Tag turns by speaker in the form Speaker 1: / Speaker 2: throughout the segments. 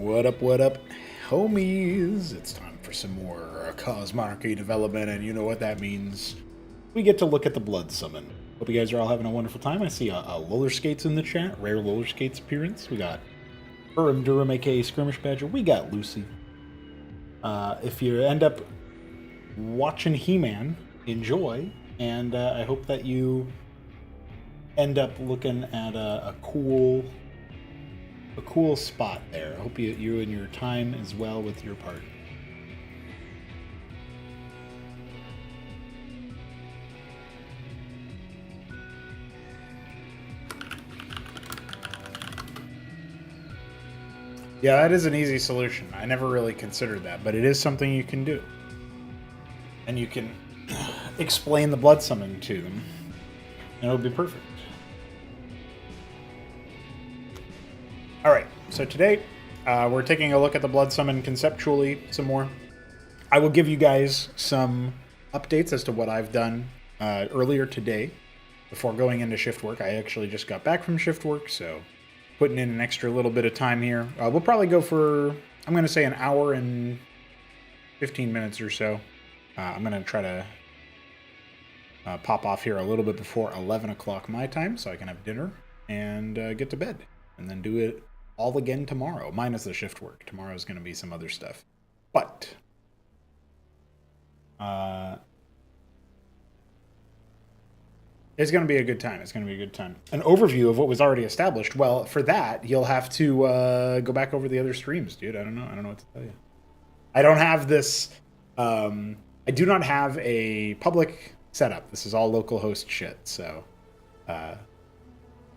Speaker 1: What up, homies? It's time for some more Cosmonarchy development, and you know what that means. We get to look at the Bloodsummon. Hope you guys are all having a wonderful time. I see a Roller Skates in the chat, rare Roller Skates appearance. We got Urim Durum, aka Skirmish Badger. We got Lucy. If you end up watching He-Man, enjoy, and I hope that you end up looking at a cool spot there. I hope you and your time as well with your partner. Yeah, that is an easy solution. I never really considered that, but it is something you can do. And you can explain the Bloodsummon to them, and it'll be perfect. Alright, so today we're taking a look at the Bloodsummon conceptually some more. I will give you guys some updates as to what I've done earlier today before going into shift work. I actually just got back from shift work, so putting in an extra little bit of time here. We'll probably go for, I'm going to say, an hour and 15 minutes or so. I'm going to try to pop off here a little bit before 11 o'clock my time so I can have dinner and get to bed. And then do it all again tomorrow, minus the shift work. Tomorrow is going to be some other stuff. But it's going to be a good time. It's going to be a good time. An overview of what was already established. Well, for that, you'll have to go back over the other streams, dude. I don't know what to tell you. I don't have this. I do not have a public setup. This is all local host shit. So,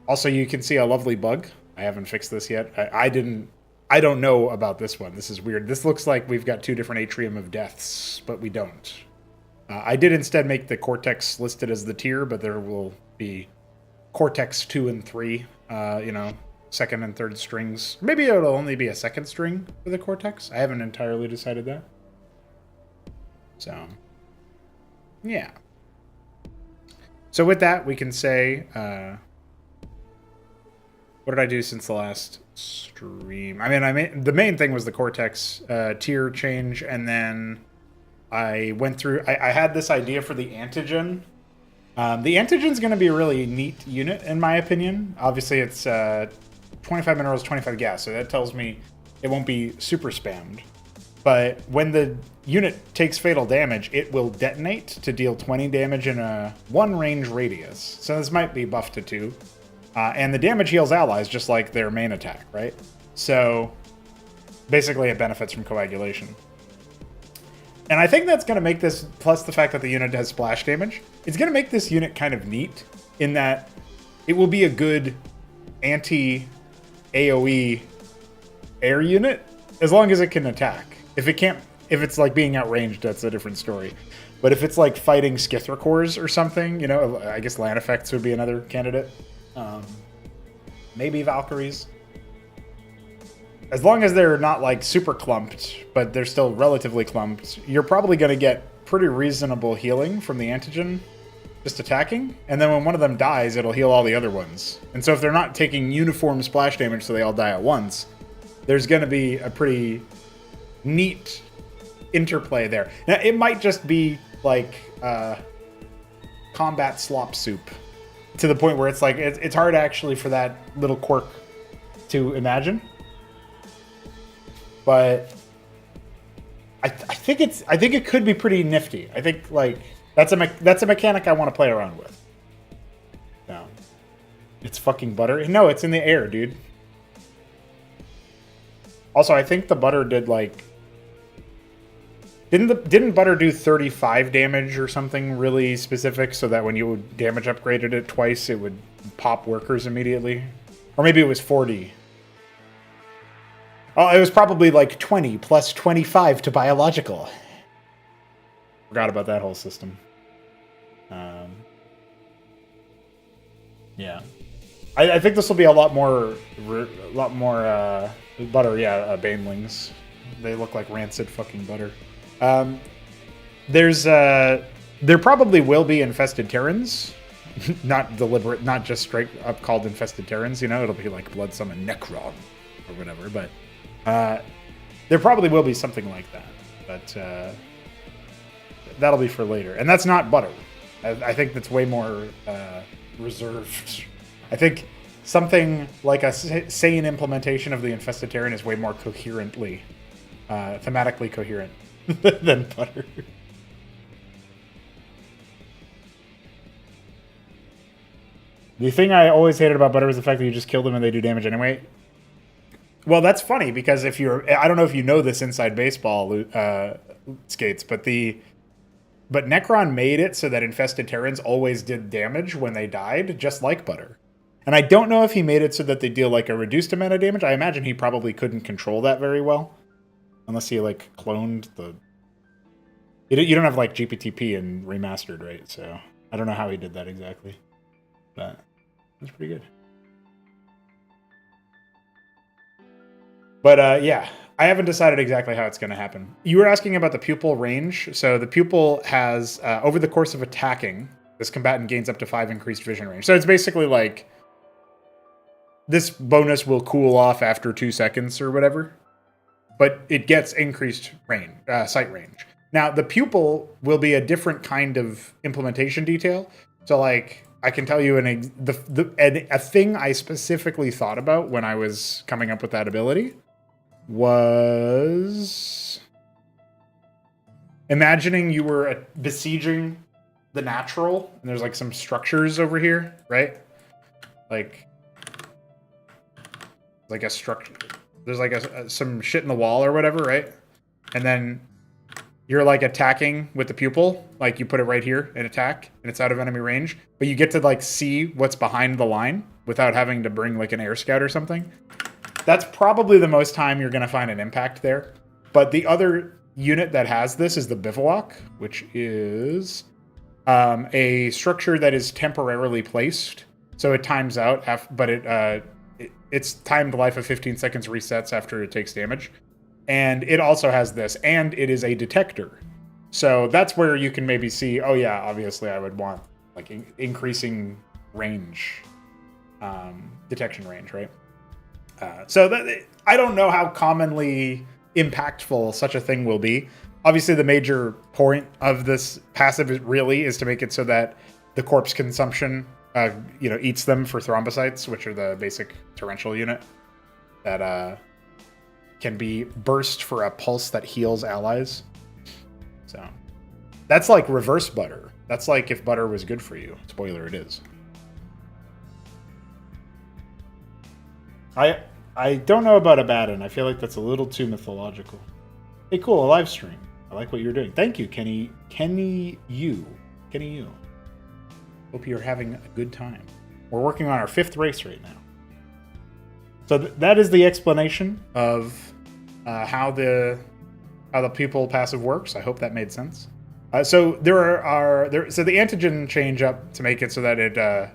Speaker 1: also, you can see a lovely bug. I haven't fixed this yet. I don't know about this one. This is weird. This looks like we've got two different Atrium of Deaths, but we don't. I did instead make the Cortex listed as the tier, but there will be Cortex 2 and 3, second and third strings. Maybe it'll only be a second string for the Cortex. I haven't entirely decided that. So, yeah. So with that, we can say, what did I do since the last stream? The main thing was the Cortex tier change, and then I went through, I had this idea for the antigen. The antigen's going to be a really neat unit, in my opinion. Obviously, it's 25 minerals, 25 gas, so that tells me it won't be super spammed. But when the unit takes fatal damage, it will detonate to deal 20 damage in a 1 range radius. So this might be buffed to 2. And the damage heals allies, just like their main attack, right? So basically it benefits from coagulation. And I think that's going to make this, plus the fact that the unit has splash damage, it's going to make this unit kind of neat in that it will be a good anti-AoE air unit as long as it can attack. If it's like being outranged, that's a different story. But if it's like fighting Skithracors or something, I guess Land Effects would be another candidate. Maybe Valkyries. As long as they're not like super clumped, but they're still relatively clumped, you're probably going to get pretty reasonable healing from the antigen just attacking. And then when one of them dies, it'll heal all the other ones. And so if they're not taking uniform splash damage so they all die at once, there's going to be a pretty neat interplay there. Now, it might just be like combat slop soup to the point where it's like it's hard actually for that little quirk to imagine. But I think it could be pretty nifty. I think like that's a mechanic I want to play around with. No, it's fucking butter. No, it's in the air, dude. Also, I think the butter did like didn't butter do 35 damage or something really specific, so that when you damage upgraded it twice, it would pop workers immediately, or maybe it was 40. Oh, it was probably like 20 plus 25 to biological. Forgot about that whole system. Yeah, I think this will be a lot more butter. Yeah, banelings. They look like rancid fucking butter. There probably will be infested Terrans. Not deliberate, not just straight up called infested Terrans, it'll be like Bloodsummon Necron or whatever, but There probably will be something like that, but that'll be for later. And that's not butter. I think that's way more reserved. I think something like a sane implementation of the Infested Terran is way more coherently, thematically coherent than butter. The thing I always hated about butter was the fact that you just kill them and they do damage anyway. Well, that's funny because if you're, I don't know if you know this inside baseball, Skates, but Necron made it so that Infested Terrans always did damage when they died, just like butter. And I don't know if he made it so that they deal like a reduced amount of damage. I imagine he probably couldn't control that very well, unless he like cloned the. You don't have like GPTP and remastered, right? So I don't know how he did that exactly, but that's pretty good. But yeah, I haven't decided exactly how it's going to happen. You were asking about the pupil range. So the pupil has, over the course of attacking, this combatant gains up to 5 increased vision range. So it's basically like, this bonus will cool off after 2 seconds or whatever, but it gets increased range, sight range. Now, the pupil will be a different kind of implementation detail. So like, I can tell you a thing I specifically thought about when I was coming up with that ability was imagining you were besieging the natural, and there's like some structures over here, right? Like a structure. There's like some shit in the wall or whatever, right? And then you're like attacking with the pupil, like you put it right here and attack, and it's out of enemy range, but you get to like see what's behind the line without having to bring like an air scout or something. That's probably the most time you're going to find an impact there. But the other unit that has this is the Bivouac, which is a structure that is temporarily placed. So it times out, but its timed life of 15 seconds resets after it takes damage. And it also has this, and it is a detector. So that's where you can maybe see, oh yeah, obviously I would want like increasing range, detection range, right? I don't know how commonly impactful such a thing will be. Obviously, the major point of this passive is to make it so that the corpse consumption, eats them for thrombocytes, which are the basic torrential unit that can be burst for a pulse that heals allies. So that's like reverse butter. That's like if butter was good for you. Spoiler, it is. I don't know about Abaddon. I feel like that's a little too mythological. Hey, cool, a live stream. I like what you're doing. Thank you, Kenny U. Hope you're having a good time. We're working on our 5th race right now. So that is the explanation of how the pupil passive works. I hope that made sense. So the antigen change up to make it so that it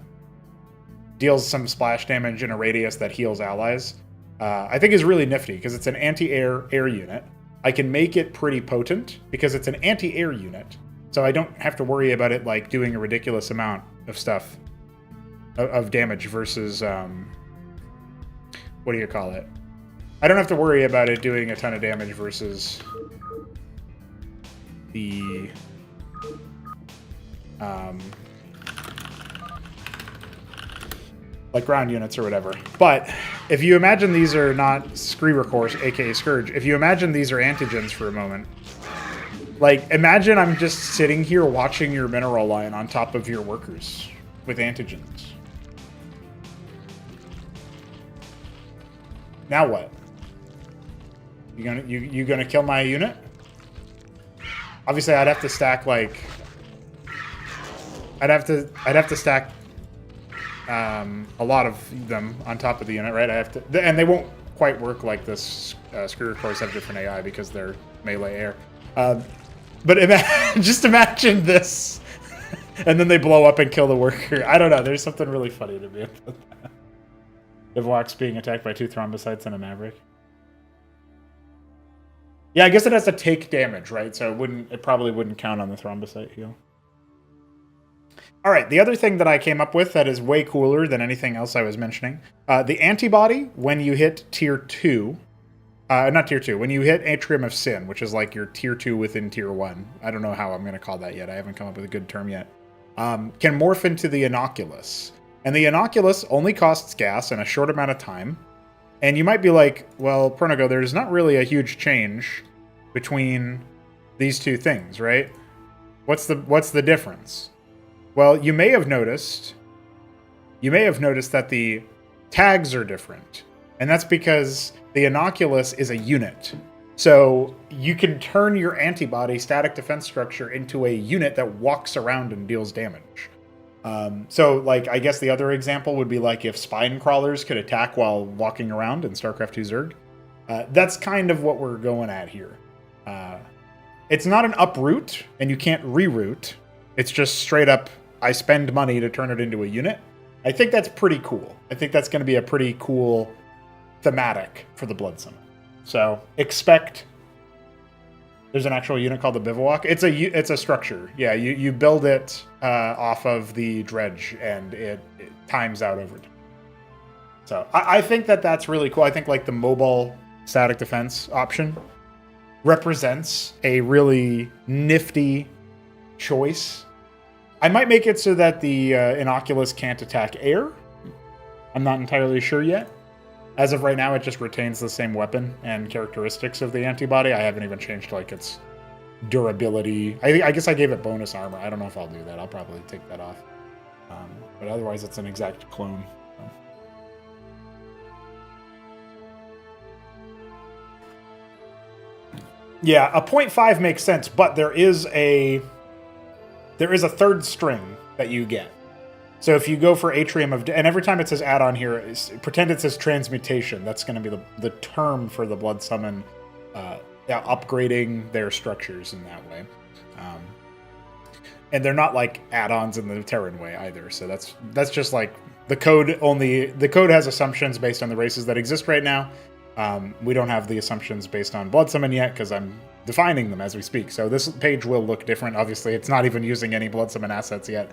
Speaker 1: deals some splash damage in a radius that heals allies. I think is really nifty because it's an anti-air unit. I can make it pretty potent because it's an anti-air unit, so I don't have to worry about it like doing a ridiculous amount of stuff of damage versus what do you call it? I don't have to worry about it doing a ton of damage versus the like ground units or whatever. But if you imagine these are not Screamer cores, aka Scourge, if you imagine these are antigens for a moment, like imagine I'm just sitting here watching your mineral line on top of your workers with antigens. Now what? You gonna kill my unit? Obviously, I'd have to stack like I'd have to stack a lot of them on top of the unit, right? And they won't quite work like this. Screw cores have different AI because they're melee air. But just imagine this, and then they blow up and kill the worker. I don't know. There's something really funny to me about that. Bivouac's being attacked by 2 thrombocytes and a Maverick. Yeah, I guess it has to take damage, right? So it probably wouldn't count on the thrombocyte heal. All right, the other thing that I came up with that is way cooler than anything else I was mentioning. The antibody, when you hit tier 2, not tier 2. When you hit Atrium of Sin, which is like your tier 2 within tier 1. I don't know how I'm going to call that yet. I haven't come up with a good term yet. Can morph into the Innocuous. And the Innocuous only costs gas in a short amount of time. And you might be like, well, Pernigo, there's not really a huge change between these two things, right? What's the difference? Well, you may have noticed that the tags are different. And that's because the Innocuous is a unit. So you can turn your antibody static defense structure into a unit that walks around and deals damage. So, like, I guess the other example would be like if spine crawlers could attack while walking around in StarCraft 2 Zerg. That's kind of what we're going at here. It's not an uproot, and you can't reroute. It's just straight up, I spend money to turn it into a unit. I think that's pretty cool. I think that's going to be a pretty cool thematic for the Bloodsummon. So expect. There's an actual unit called the Bivouac. It's a structure. Yeah, you build it off of the dredge, and it times out over time. So I think that's really cool. I think like the mobile static defense option represents a really nifty choice. I might make it so that the Innocuous can't attack air. I'm not entirely sure yet. As of right now, it just retains the same weapon and characteristics of the antibody. I haven't even changed like its durability. I guess I gave it bonus armor. I don't know if I'll do that. I'll probably take that off. But otherwise, it's an exact clone. So. Yeah, a 0.5 makes sense, but there is a third string that you get. So if you go for Atrium of... And every time it says add-on here, pretend it says transmutation. That's going to be the term for the Bloodsummon upgrading their structures in that way. And they're not like add-ons in the Terran way either. So that's just like the code only... The code has assumptions based on the races that exist right now. We don't have the assumptions based on Bloodsummon yet because I'm defining them as we speak. So this page will look different. Obviously, it's not even using any Bloodsummon assets yet.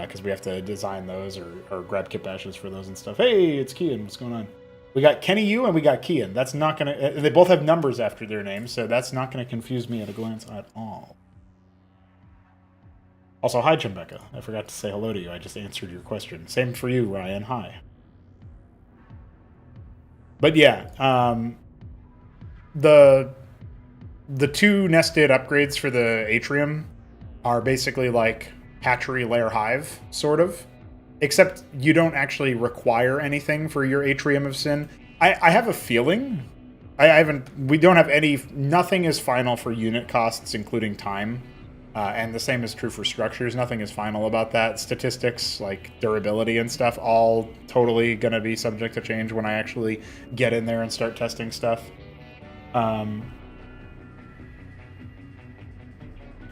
Speaker 1: Because we have to design those or grab kit bashes for those and stuff. Hey, it's Kian. What's going on? We got Kenny Yu and we got Kian. That's not going to... They both have numbers after their names, so that's not going to confuse me at a glance at all. Also, hi, Chimbeka. I forgot to say hello to you. I just answered your question. Same for you, Ryan. Hi. But yeah, the two nested upgrades for the Atrium are basically like... hatchery lair hive, sort of. Except you don't actually require anything for your Atrium of Sin. I have a feeling. We don't have any... Nothing is final for unit costs, including time. And the same is true for structures. Nothing is final about that. Statistics, like durability and stuff, all totally going to be subject to change when I actually get in there and start testing stuff.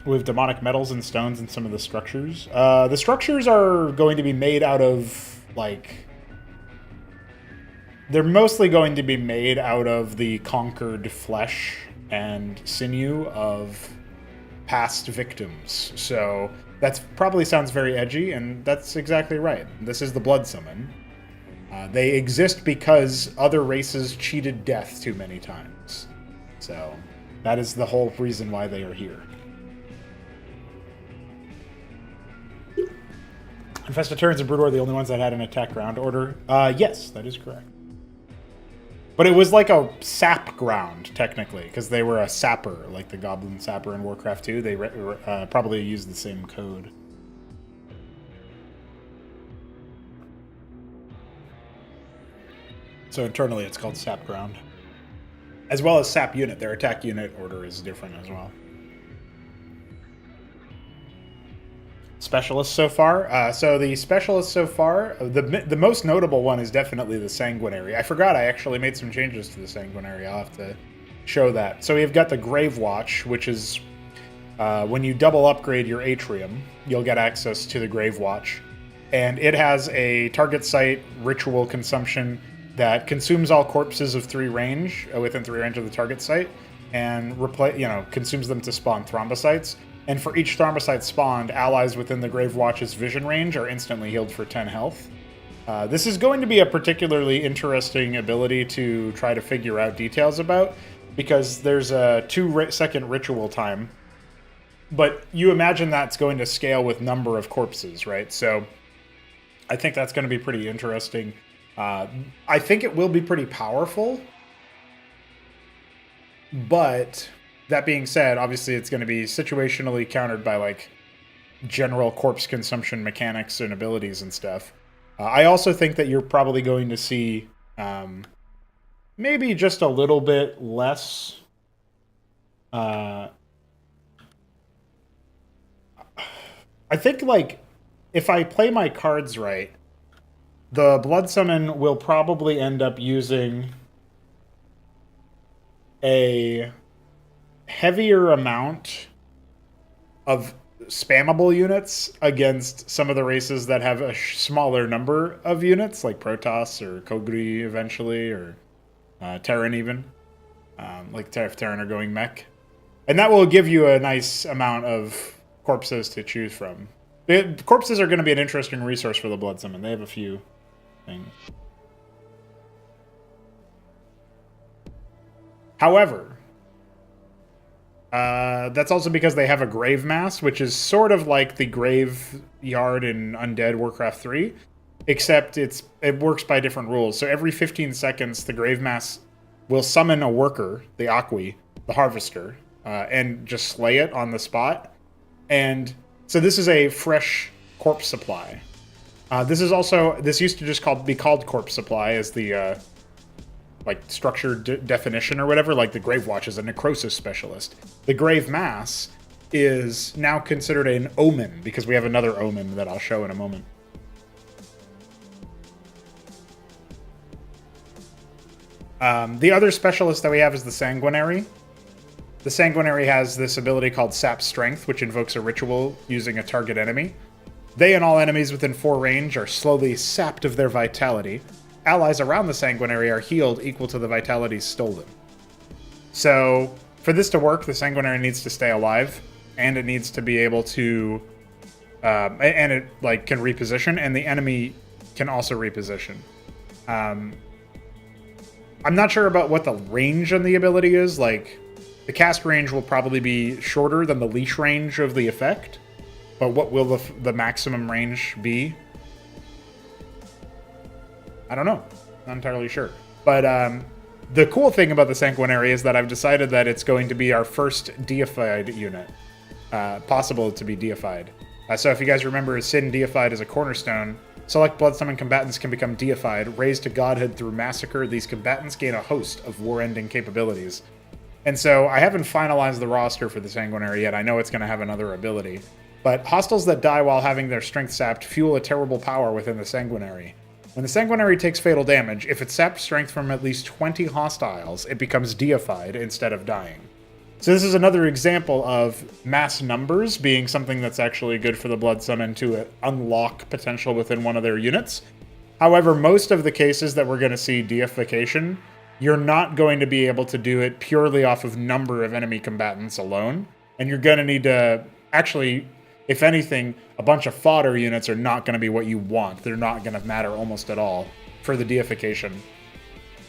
Speaker 1: With demonic metals and stones in some of the structures. The structures are going to be made out of, like... They're mostly going to be made out of the conquered flesh and sinew of past victims. So that probably sounds very edgy, and that's exactly right. This is the Bloodsummon. They exist because other races cheated death too many times. So that is the whole reason why they are here. Infested Terrans and Brood were the only ones that had an attack ground order. Yes, that is correct. But it was like a sap ground, technically, because they were a sapper, like the Goblin Sapper in Warcraft 2. They probably used the same code. So internally it's called sap ground. As well as sap unit. Their attack unit order is different as well. Specialists so far. So the specialists so far, the most notable one is definitely the Sanguinary. I forgot I actually made some changes to the Sanguinary. I'll have to show that. So we've got the Grave Watch, which is when you double upgrade your Atrium, you'll get access to the Grave Watch. And it has a target site ritual consumption that consumes all corpses of 3 range, within 3 range of the target site, and consumes them to spawn thrombocytes. And for each thrombocyte spawned, allies within the Grave Watch's vision range are instantly healed for 10 health. This is going to be a particularly interesting ability to try to figure out details about, because there's a 2-second ritual time, but you imagine that's going to scale with number of corpses, right? So I think that's going to be pretty interesting. I think it will be pretty powerful, but that being said, obviously it's going to be situationally countered by like general corpse consumption mechanics and abilities and stuff. I also think that you're probably going to see maybe just a little bit less. I think like if I play my cards right, the Bloodsummon will probably end up using a heavier amount of spammable units against some of the races that have a smaller number of units, like Protoss or Kogri eventually, or Terran even, like if Terran are going mech. And that will give you a nice amount of corpses to choose from. Corpses are going to be an interesting resource for the Bloodsummon. They have a few things. However, that's also because they have a grave mass, which is sort of like the graveyard in Undead Warcraft 3, except it works by different rules. So every 15 seconds, the grave mass will summon a worker, the Aqui, the Harvester, and just slay it on the spot. And so this is a fresh corpse supply. This used to just be called corpse supply as the like structured definition or whatever. Like the Grave Watch is a necrosis specialist. The Grave Mass is now considered an omen because we have another omen that I'll show in a moment. The other specialist that we have is the Sanguinary. The Sanguinary has this ability called Sap Strength, which invokes a ritual using a target enemy. They and all enemies within 4 range are slowly sapped of their vitality. Allies around the Sanguinary are healed equal to the vitality stolen. So, for this to work, the Sanguinary needs to stay alive, and it needs to be able to... and it like can reposition, and the enemy can also reposition. I'm not sure about what the range on the ability is. Like, the cast range will probably be shorter than the leash range of the effect, but what will the maximum range be? I don't know. Not entirely sure. But the cool thing about the Sanguinary is that I've decided that it's going to be our first deified unit. Possible to be deified. So if you guys remember, Sin deified is a cornerstone. Select Bloodsummon combatants can become deified. Raised to godhood through massacre, these combatants gain a host of war-ending capabilities. And so I haven't finalized the roster for the Sanguinary yet. I know it's going to have another ability. But hostiles that die while having their strength sapped fuel a terrible power within the Sanguinary. When the Sanguinary takes fatal damage, if it saps strength from at least 20 hostiles, it becomes deified instead of dying. So this is another example of mass numbers being something that's actually good for the Bloodsummon to unlock potential within one of their units. However, most of the cases that we're going to see deification, you're not going to be able to do it purely off of number of enemy combatants alone. And you're going to need to actually... If anything, a bunch of fodder units are not going to be what you want. They're not going to matter almost at all for the deification.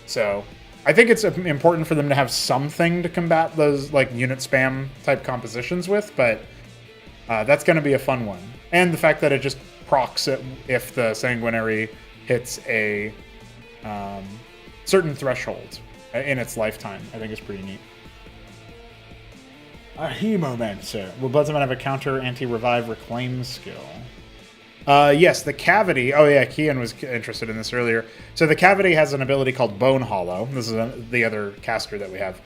Speaker 1: So, I think it's important for them to have something to combat those like unit spam type compositions with, but that's going to be a fun one. And the fact that it just procs it if the Sanguinary hits a certain threshold in its lifetime, I think is pretty neat. A Hemomancer. Will Bloodsummon have a counter anti-revive reclaim skill? Yes, the Cavity... Oh yeah, Kian was interested in this earlier. So the Cavity has an ability called Bone Hollow. This is the other caster that we have.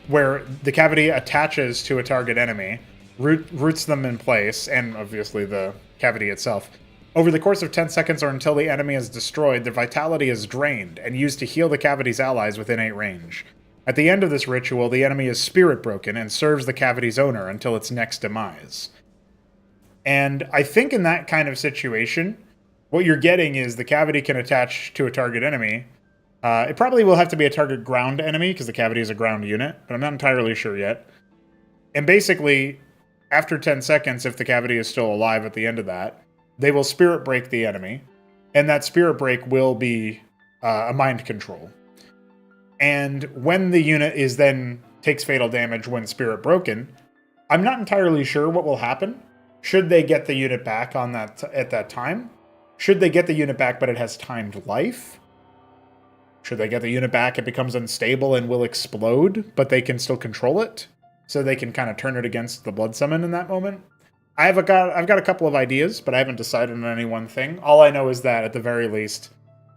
Speaker 1: Where the Cavity attaches to a target enemy, roots them in place, and obviously the Cavity itself. Over the course of 10 seconds or until the enemy is destroyed, their vitality is drained and used to heal the Cavity's allies within 8 range. At the end of this ritual, the enemy is spirit broken and serves the Cavity's owner until its next demise. And I think in that kind of situation, what you're getting is the Cavity can attach to a target enemy. It probably will have to be a target ground enemy, because the Cavity is a ground unit, but I'm not entirely sure yet. And basically, after 10 seconds, if the Cavity is still alive at the end of that, they will spirit break the enemy. and that spirit break will be a mind control. And when the unit is then takes fatal damage when spirit broken, I'm not entirely sure what will happen. Should they get the unit back on that at that time? Should they get the unit back but it has timed life? Should they get the unit back, it becomes unstable and will explode, but they can still control it, so they can kind of turn it against the Bloodsummon in that moment? I've got a couple of ideas, but I haven't decided on any one thing. All I know is that at the very least,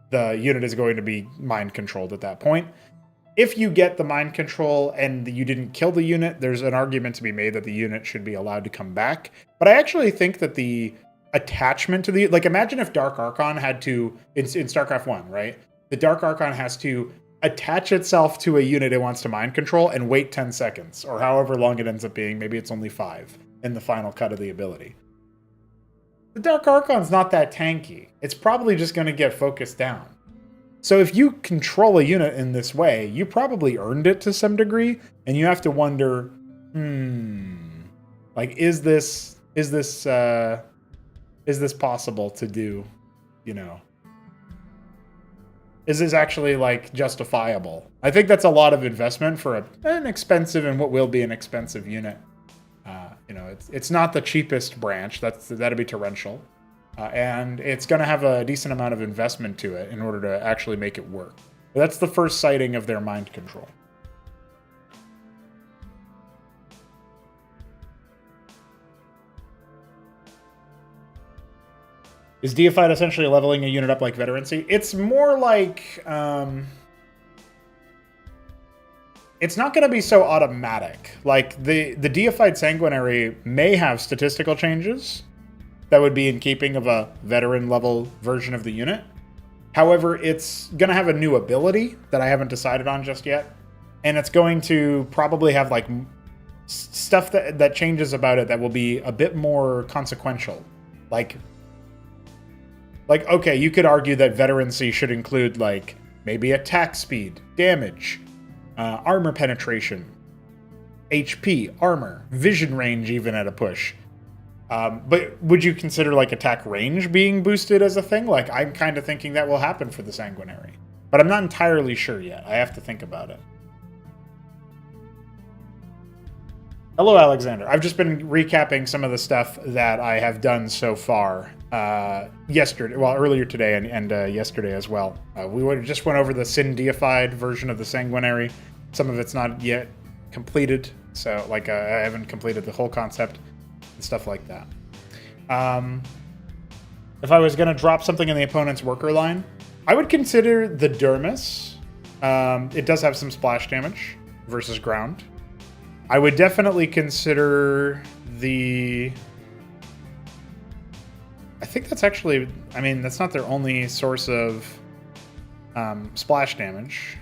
Speaker 1: the unit is going to be mind controlled at that point. If you get the mind control and you didn't kill the unit, there's an argument to be made that the unit should be allowed to come back. But I actually think that the attachment to the... Like, imagine if Dark Archon had to... In StarCraft 1, right? The Dark Archon has to attach itself to a unit it wants to mind control and wait 10 seconds, or however long it ends up being. Maybe it's only 5 in the final cut of the ability. The Dark Archon's not that tanky. It's probably just going to get focused down. So if you control a unit in this way, you probably earned it to some degree, and you have to wonder, like, is this possible to do, you know? Is this actually, like, justifiable? I think that's a lot of investment for an expensive and what will be an expensive unit. You know, it's not the cheapest branch. That'd be torrential. And it's going to have a decent amount of investment to it in order to actually make it work. But that's the first sighting of their mind control. Is Deified essentially leveling a unit up like Veterancy? It's more like... it's not going to be so automatic. Like, the Deified Sanguinary may have statistical changes that would be in keeping of a veteran-level version of the unit. However, it's going to have a new ability that I haven't decided on just yet. And it's going to probably have, like, stuff that changes about it that will be a bit more consequential. Like, okay, you could argue that Veterancy should include, like, maybe attack speed, damage, armor penetration, HP, armor, vision range even at a push. But would you consider, like, attack range being boosted as a thing? Like, I'm kind of thinking that will happen for the Sanguinary. But I'm not entirely sure yet. I have to think about it. Hello, Alexander. I've just been recapping some of the stuff that I have done so far. Earlier today and yesterday as well. We just went over the Sin Deified version of the Sanguinary. Some of it's not yet completed, so like I haven't completed the whole concept and stuff like that. If I was going to drop something in the opponent's worker line, I would consider the Dermis. It does have some splash damage versus ground. I would definitely consider the... I think that's actually... I mean, that's not their only source of splash damage.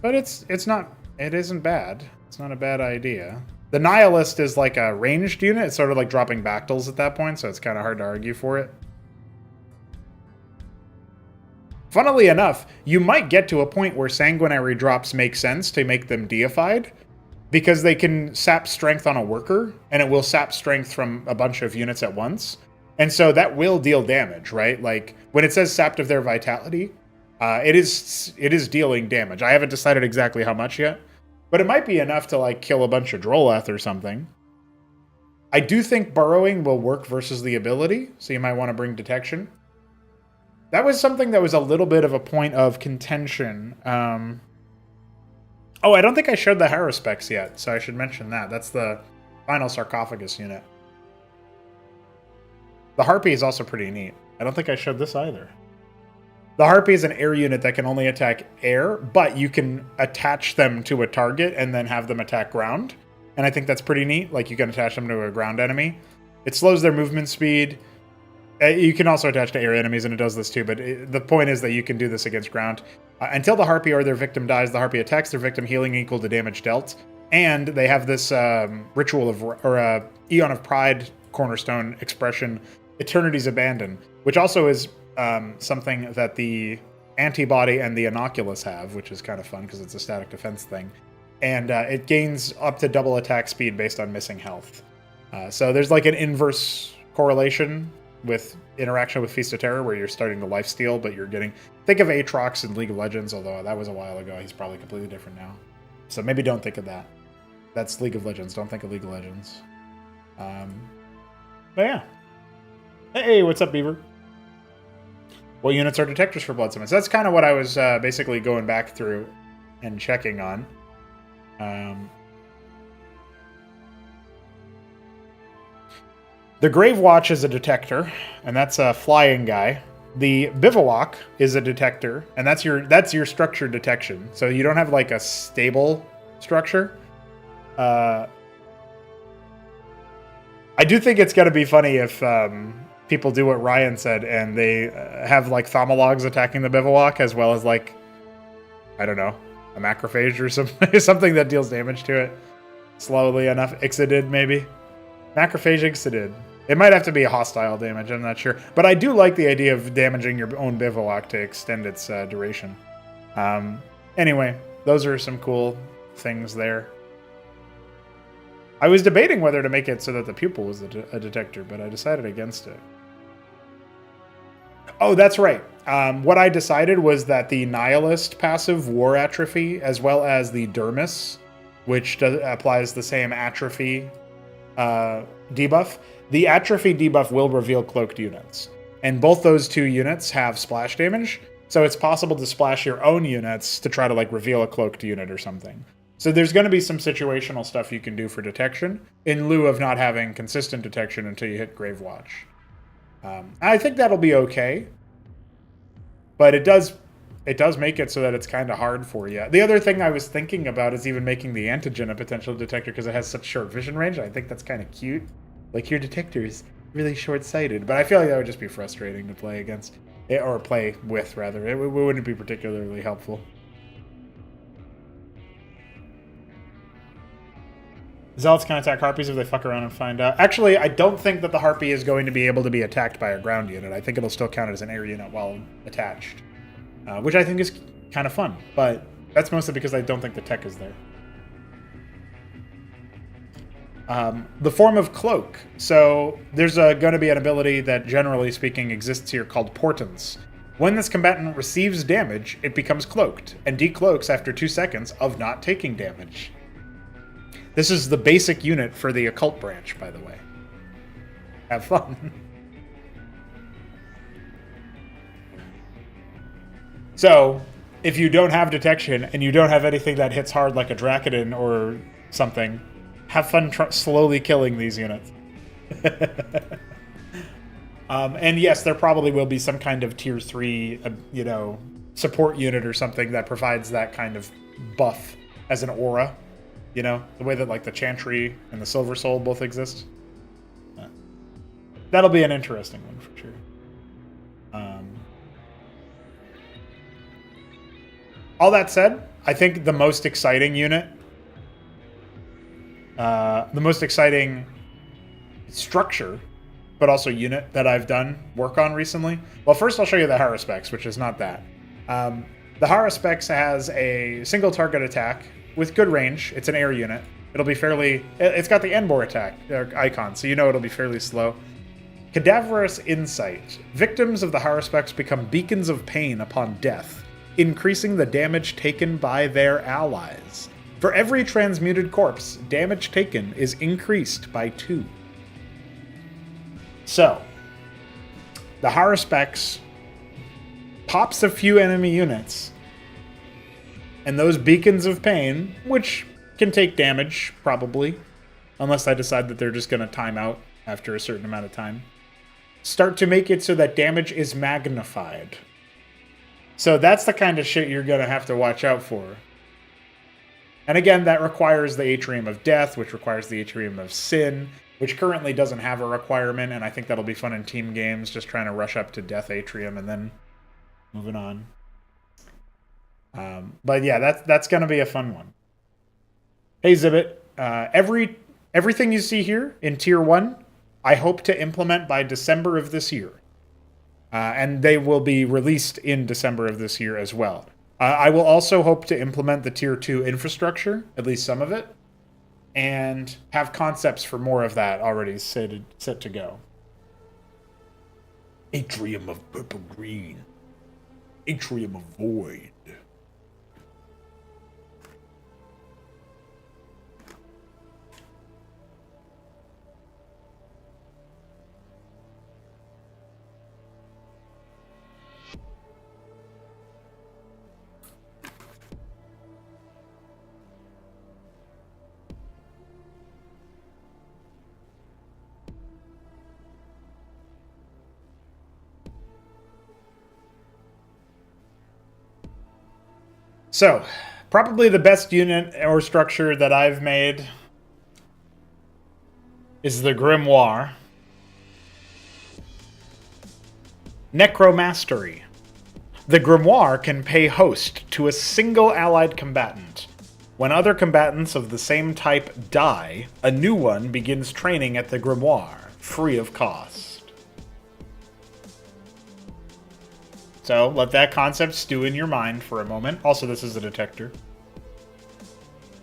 Speaker 1: But it's not... It isn't bad. It's not a bad idea. The Nihilist is like a ranged unit. It's sort of like dropping Bactyls at that point, so it's kind of hard to argue for it. Funnily enough, you might get to a point where Sanguinary drops make sense to make them Deified, because they can sap strength on a worker, and it will sap strength from a bunch of units at once. And so that will deal damage, right? Like, when it says sapped of their vitality, it is dealing damage. I haven't decided exactly how much yet, but it might be enough to, like, kill a bunch of Droleth or something. I do think Burrowing will work versus the ability, so you might want to bring Detection. That was something that was a little bit of a point of contention. Oh, I don't think I showed the Haruspecs yet, so I should mention that. That's the final Sarcophagus unit. The Harpy is also pretty neat. I don't think I showed this either. The Harpy is an air unit that can only attack air, but you can attach them to a target and then have them attack ground. And I think that's pretty neat. Like, you can attach them to a ground enemy. It slows their movement speed. You can also attach to air enemies, and it does this too, but the point is that you can do this against ground. Until the Harpy or their victim dies, the Harpy attacks their victim, healing equal to damage dealt. And they have this ritual of, or Eon of Pride cornerstone expression, Eternity's Abandon, which also is something that the Antibody and the Inoculus have, which is kind of fun because it's a static defense thing. And it gains up to double attack speed based on missing health. So there's like an inverse correlation with interaction with Feast of Terror, where you're starting to lifesteal, but you're getting... Think of Aatrox in League of Legends, although that was a while ago. He's probably completely different now. So maybe don't think of that. That's League of Legends. Don't think of League of Legends. But yeah. Hey, what's up, Beaver? What units are detectors for Bloodsummon? So that's kind of what I was basically going back through and checking on. The Grave Watch is a detector, and that's a flying guy. The Bivouac is a detector, and that's your structure detection. So you don't have like a stable structure. I do think it's gonna be funny if people do what Ryan said and they have like Thomologs attacking the Bivouac as well as like, I don't know, a macrophage or something, something that deals damage to it slowly enough. Ixodid maybe. Macrophage Ixodid. It might have to be a hostile damage, I'm not sure. But I do like the idea of damaging your own Bivouac to extend its duration. Anyway, those are some cool things there. I was debating whether to make it so that the pupil was a detector, but I decided against it. Oh, that's right. What I decided was that the Nihilist passive War Atrophy, as well as the Dermis, which applies the same atrophy debuff, the atrophy debuff will reveal cloaked units. And both those two units have splash damage, so it's possible to splash your own units to try to like reveal a cloaked unit or something. So there's going to be some situational stuff you can do for detection in lieu of not having consistent detection until you hit Grave Watch. I think that'll be okay, but it does make it so that it's kind of hard for you. The other thing I was thinking about is even making the antigen a potential detector because it has such short vision range. I think that's kind of cute. Like, your detector is really short-sighted, but I feel like that would just be frustrating to play against, or play with, rather. It wouldn't be particularly helpful. Zealots can attack Harpies if they fuck around and find out. Actually, I don't think that the Harpy is going to be able to be attacked by a ground unit. I think it'll still count as an air unit while attached, which I think is kind of fun. But that's mostly because I don't think the tech is there. The form of Cloak. So there's going to be an ability that, generally speaking, exists here called Portents. When this combatant receives damage, it becomes cloaked and decloaks after 2 seconds of not taking damage. This is the basic unit for the occult branch, by the way. Have fun. So, if you don't have detection and you don't have anything that hits hard like a Dracodon or something, have fun slowly killing these units. And yes, there probably will be some kind of tier 3, support unit or something that provides that kind of buff as an aura. You know, the way that, like, the Chantry and the Silver Soul both exist. That'll be an interesting one, for sure. All that said, I think the most exciting unit, the most exciting structure, but also unit that I've done work on recently. Well, first I'll show you the Haruspex, which is not that. The Haruspex has a single target attack with good range. It's an air unit. It'll be fairly... It's got the Enbor attack icon, so you know it'll be fairly slow. Cadaverous Insight. Victims of the Haruspex become beacons of pain upon death, increasing the damage taken by their allies. For every transmuted corpse, damage taken is increased by 2. So, the Haruspex pops a few enemy units, and those beacons of pain, which can take damage, probably, unless I decide that they're just going to time out after a certain amount of time, start to make it so that damage is magnified. So that's the kind of shit you're going to have to watch out for. And again, that requires the Atrium of Death, which requires the Atrium of Sin, which currently doesn't have a requirement, and I think that'll be fun in team games, just trying to rush up to Death Atrium and then moving on. But yeah, that's going to be a fun one. Hey, Zibit. Everything you see here in Tier 1, I hope to implement by December of this year. And they will be released in December of this year as well. I will also hope to implement the Tier 2 infrastructure, at least some of it, and have concepts for more of that already set to go. Atrium of purple-green. Atrium of void. So, probably the best unit or structure that I've made is the Grimoire. Necromastery. The Grimoire can pay host to a single allied combatant. When other combatants of the same type die, a new one begins training at the Grimoire, free of cost. So, let that concept stew in your mind for a moment. Also, this is a detector.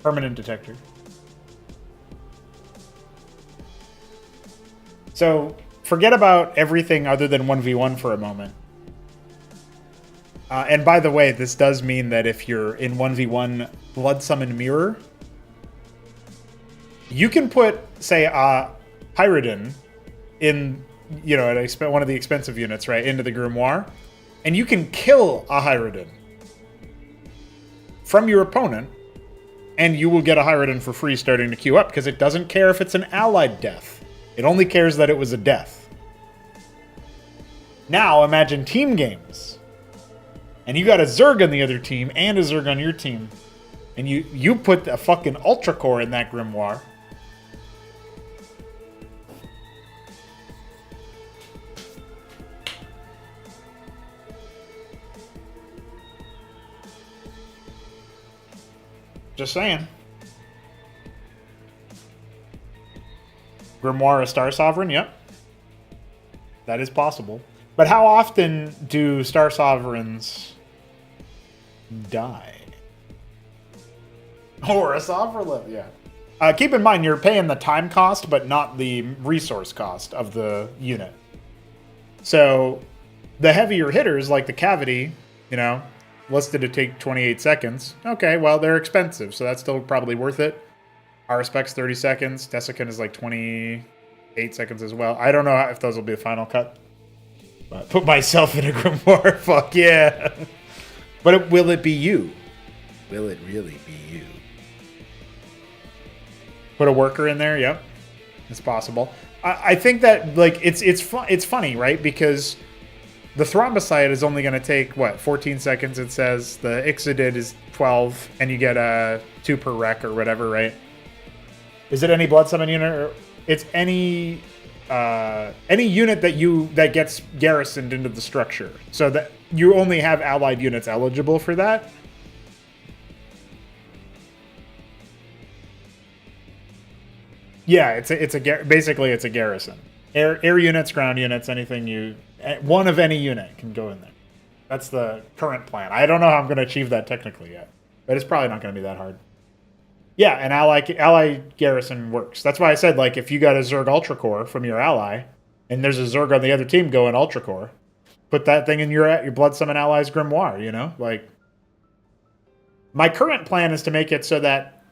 Speaker 1: Permanent detector. So, forget about everything other than 1v1 for a moment. And by the way, this does mean that if you're in 1v1 Bloodsummon Mirror, you can put, say, Pyrodin in, you know, at one of the expensive units, right, into the Grimoire, and you can kill a Hyrodin from your opponent, and you will get a Hyrodin for free starting to queue up, because it doesn't care if it's an allied death. It only cares that it was a death. Now, imagine team games. And you got a Zerg on the other team, and a Zerg on your team. And you put a fucking Ultra Core in that Grimoire. Just saying. Grimoire a Star Sovereign? Yep. That is possible. But how often do Star Sovereigns die? Or a Sovereign live, yeah. Keep in mind, you're paying the time cost, but not the resource cost of the unit. So, the heavier hitters, like the Cavity, you know, listed to take 28 seconds. Okay, well, they're expensive, so that's still probably worth it. Our Spec's 30 seconds. Desiccant is like 28 seconds as well. I don't know if those will be the final cut. But put myself in a Grimoire. Fuck yeah. But will it be you? Will it really be you? Put a worker in there? Yep. It's possible. I think that, like, it's funny, right? Because the Thrombocyte is only going to take, what, 14 seconds, it says. The Ixodid is 12, and you get a 2 per rec or whatever, right? Is it any Bloodsummon unit? Or it's any unit that gets garrisoned into the structure. So that you only have allied units eligible for that. Yeah, basically it's a garrison. Air units, ground units, anything one of any unit can go in there. That's the current plan. I don't know how I'm going to achieve that technically yet, but it's probably not going to be that hard. Yeah, an ally garrison works. That's why I said, like, if you got a Zerg Ultra Core from your ally, and there's a Zerg on the other team going Ultra Core, put that thing in your Bloodsummon ally's Grimoire, you know? Like, my current plan is to make it so that,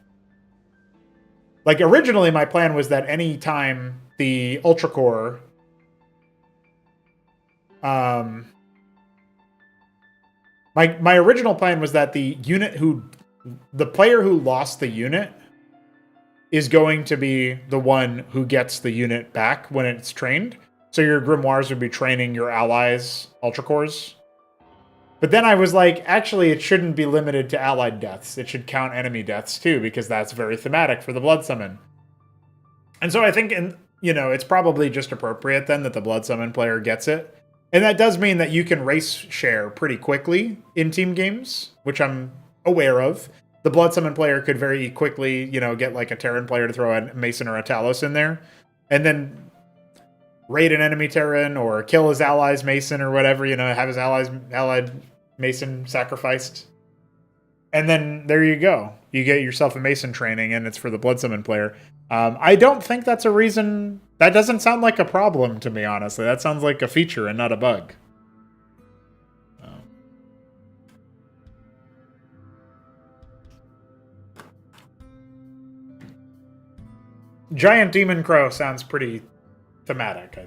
Speaker 1: like, originally my plan was that any time the Ultra Core, my original plan was that the player who lost the unit is going to be the one who gets the unit back when it's trained. So your Grimoires would be training your allies' Ultra Cores. But then I was like, actually, it shouldn't be limited to allied deaths. It should count enemy deaths too, because that's very thematic for the Bloodsummon. And so I think, it's probably just appropriate then that the Bloodsummon player gets it. And that does mean that you can race share pretty quickly in team games, which I'm aware of. The Bloodsummon player could very quickly, get like a Terran player to throw a Mason or a Talos in there, and then raid an enemy Terran or kill his ally's Mason or whatever, have his allied Mason sacrificed. And then there you go. You get yourself a Mason training, and it's for the Bloodsummon player. I don't think that's a reason That doesn't sound like a problem to me, honestly. That sounds like a feature and not a bug. Giant Demon Crow sounds pretty thematic, I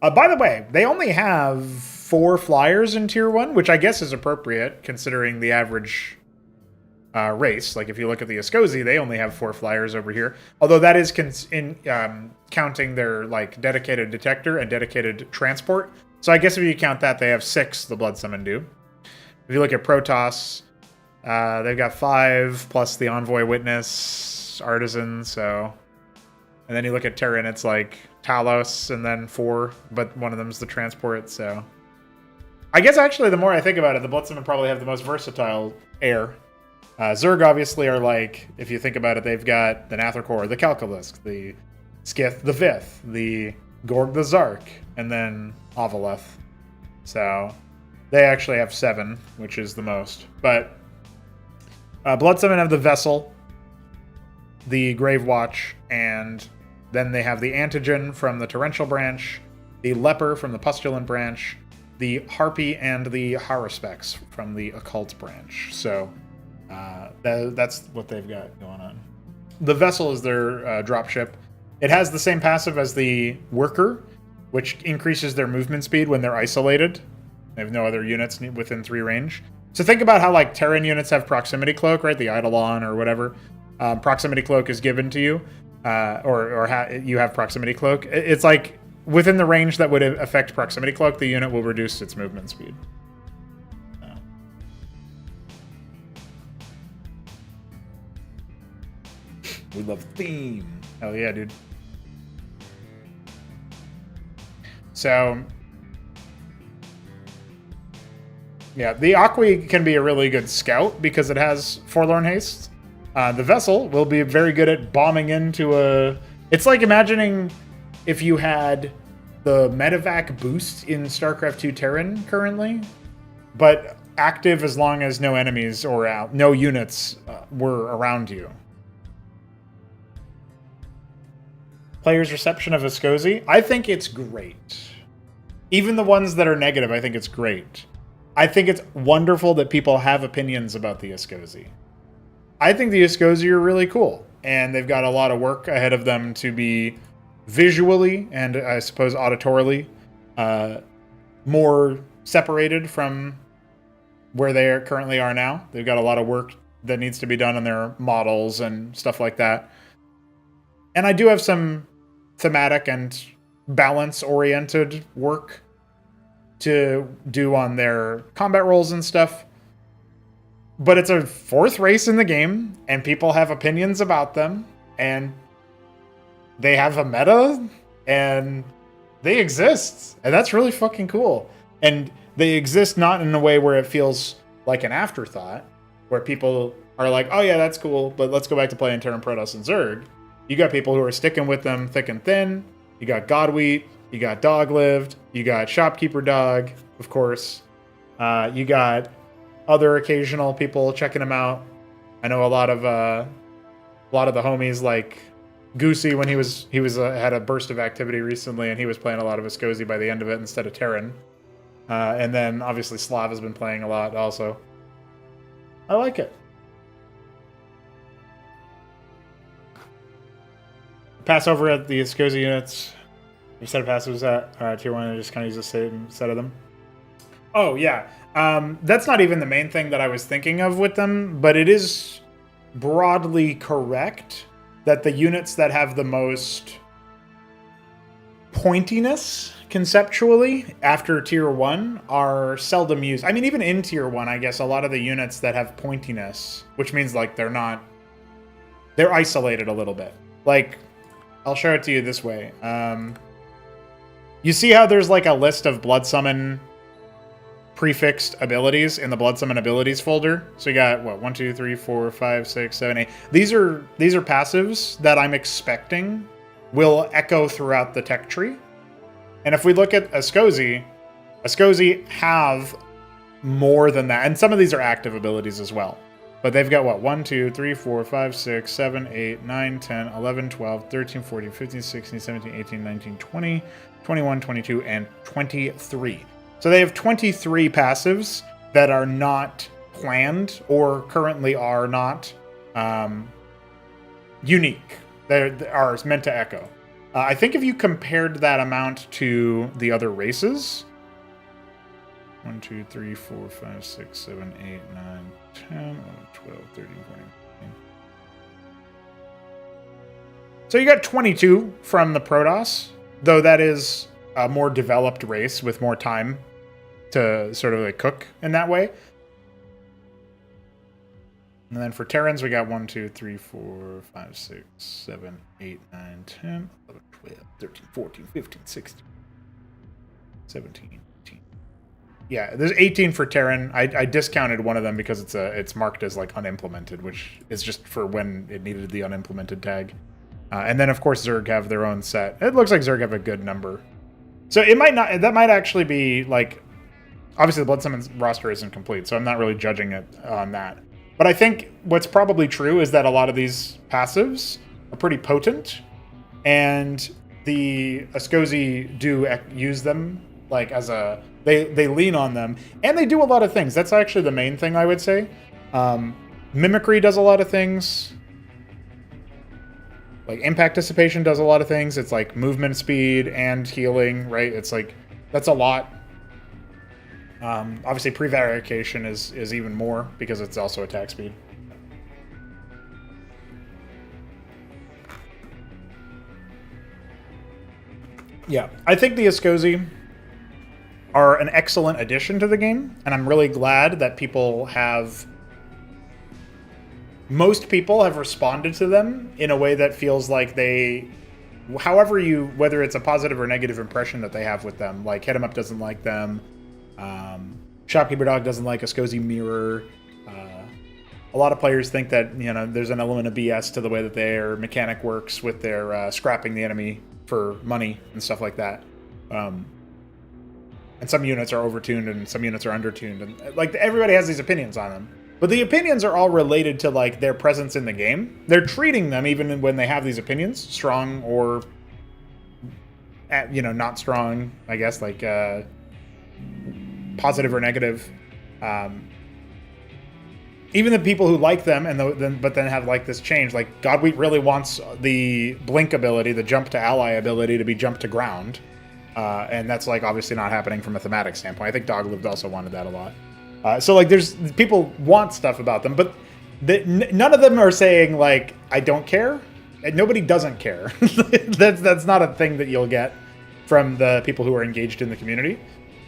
Speaker 1: think. By the way, they only have 4 flyers in Tier 1, which I guess is appropriate considering the average race. Like, if you look at the Escozi, they only have 4 flyers over here. Although that is counting their like dedicated detector and dedicated transport. So I guess if you count that, they have 6, the Bloodsummon do. If you look at Protoss, they've got 5, plus the Envoy Witness, Artisan, so... And then you look at Terran, it's like Talos, and then 4, but one of them's the transport, so... I guess actually, the more I think about it, the Bloodsummon probably have the most versatile air. Zerg obviously are like, if you think about it, they've got the Nathrkor, the Calcalisk, the Skith, the Vith, the Gorg, the Zark, and then Avaleth. So they actually have 7, which is the most. But Bloodsummon have the Vessel, the Grave Watch, and then they have the Antigen from the Torrential branch, the Leper from the Pustulant branch, the Harpy, and the Haruspex from the Occult branch. So that's what they've got going on. The Vessel is their dropship. It has the same passive as the Worker, which increases their movement speed when they're isolated. They have no other units within 3 range. So think about how like Terran units have Proximity Cloak, right? The Eidolon or whatever. Proximity Cloak is given to you, you have Proximity Cloak. It's like within the range that would affect Proximity Cloak, the unit will reduce its movement speed. We love theme. Hell yeah, dude. So, yeah, the Aqui can be a really good scout because it has Forlorn Haste. The Vessel will be very good at bombing into a... It's like imagining if you had the Medevac boost in StarCraft 2 Terran currently, but active as long as no enemies or no units were around you. Players' reception of Escozi? I think it's great. Even the ones that are negative, I think it's great. I think it's wonderful that people have opinions about the Escozi. I think the Escozi are really cool, and they've got a lot of work ahead of them to be visually and I suppose auditorily more separated from where they currently are now. They've got a lot of work that needs to be done on their models and stuff like that. And I do have some thematic and balance-oriented work to do on their combat roles and stuff. But it's a 4th race in the game, and people have opinions about them, and they have a meta, and they exist. And that's really fucking cool. And they exist not in a way where it feels like an afterthought, where people are like, oh yeah, that's cool, but let's go back to playing Terran, Protoss, and Zerg. You got people who are sticking with them thick and thin. You got Godwheat. You got Doglived. You got Shopkeeper Dog, of course. You got other occasional people checking them out. I know a lot of the homies like Goosey when he had a burst of activity recently, and he was playing a lot of Escozi by the end of it instead of Terran. And then obviously Slav has been playing a lot also. I like it. Pass over at the Escozi units. Your set of passives at Tier 1, I just kind of use the same set of them. Oh, yeah. That's not even the main thing that I was thinking of with them, but it is broadly correct that the units that have the most pointiness conceptually after Tier 1 are seldom used. I mean, even in Tier 1, I guess a lot of the units that have pointiness, which means like they're isolated a little bit. Like, I'll show it to you this way. You see how there's like a list of Bloodsummon prefixed abilities in the Bloodsummon abilities folder? So you got, what, 1, 2, 3, 4, 5, 6, 7, 8. These are passives that I'm expecting will echo throughout the tech tree. And if we look at Escozi have more than that. And some of these are active abilities as well. But they've got what? 1, 2, 3, 4, 5, 6, 7, 8, 9, 10, 11, 12, 13, 14, 15, 16, 17, 18, 19, 20, 21, 22, and 23. So they have 23 passives that are not planned or currently are not unique. They are meant to echo. I think if you compared that amount to the other races, 1, 2, 3, 4, 5, 6, 7, 8, 9, 10, 11, 12, 13, 14, 15. So you got 22 from the Protoss, though that is a more developed race with more time to sort of like cook in that way. And then for Terrans, we got 1, 2, 3, 4, 5, 6, 7, 8, 9, 10, 11, 12, 13, 14, 15, 16, 17, 18. Yeah, there's 18 for Terran. I discounted one of them because it's marked as like unimplemented, which is just for when it needed the unimplemented tag. And then of course Zerg have their own set. It looks like Zerg have a good number. So it might not. That might actually be like. Obviously, the Bloodsummon roster isn't complete, so I'm not really judging it on that. But I think what's probably true is that a lot of these passives are pretty potent, and the Ascozi do use them like as a they lean on them, and they do a lot of things. That's actually the main thing I would say. Mimicry does a lot of things. Like impact dissipation does a lot of things. It's like movement speed and healing, right? It's like that's a lot. Obviously, prevarication is even more because it's also attack speed. Yeah, I think the Ascozi are an excellent addition to the game, and I'm really glad that most people have responded to them in a way that feels like whether it's a positive or negative impression that they have with them, like Hit 'em Up doesn't like them. Shopkeeper Dog doesn't like Ascozi Mirror. A lot of players think that there's an element of BS to the way that their mechanic works with their scrapping the enemy for money and stuff like that. And some units are overtuned and some units are undertuned, and like everybody has these opinions on them. But the opinions are all related to like their presence in the game. They're treating them, even when they have these opinions, strong or not strong. I guess like. Positive or negative, even the people who like them but then have like this change, like Godwheat really wants the blink ability, the jump to ally ability, to be jump to ground, and that's like obviously not happening from a thematic standpoint. I think Doglived also wanted that a lot. So like there's people want stuff about them, but none of them are saying like I don't care. And nobody doesn't care. that's not a thing that you'll get from the people who are engaged in the community.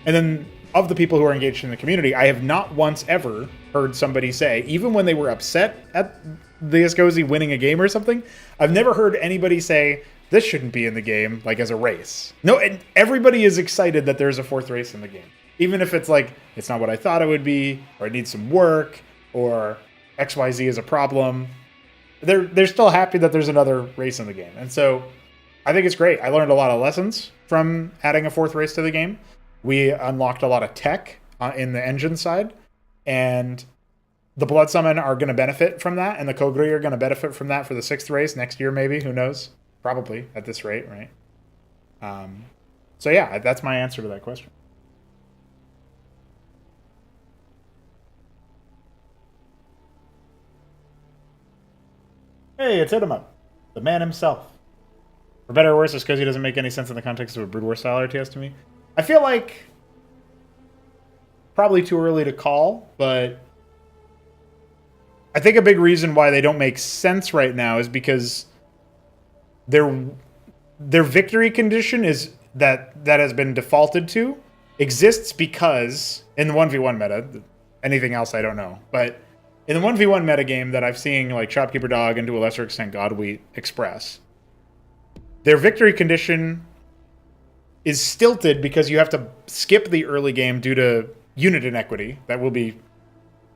Speaker 1: And then of the people who are engaged in the community, I have not once ever heard somebody say, even when they were upset at the Ascozi winning a game or something, I've never heard anybody say, this shouldn't be in the game, like as a race. No, and everybody is excited that there's a fourth race in the game. Even if it's like, it's not what I thought it would be, or it needs some work, or XYZ is a problem. They're still happy that there's another race in the game. And so I think it's great. I learned a lot of lessons from adding a fourth race to the game. We unlocked a lot of tech in the engine side, and the Bloodsummon are going to benefit from that, and the Kogri are going to benefit from that for the sixth race next year, maybe. Who knows? Probably at this rate, right? So yeah, that's my answer to that question. Hey, it's Hit 'em Up, the man himself. For better or worse, it's because he doesn't make any sense in the context of a Brood War style RTS to me. I feel like probably too early to call, but I think a big reason why they don't make sense right now is because their victory condition is that has been defaulted to exists because in the 1v1 meta, anything else I don't know, but in the 1v1 metagame that I've seen like Shopkeeper Dog and to a lesser extent Godwheat express, their victory condition is stilted because you have to skip the early game due to unit inequity. That will be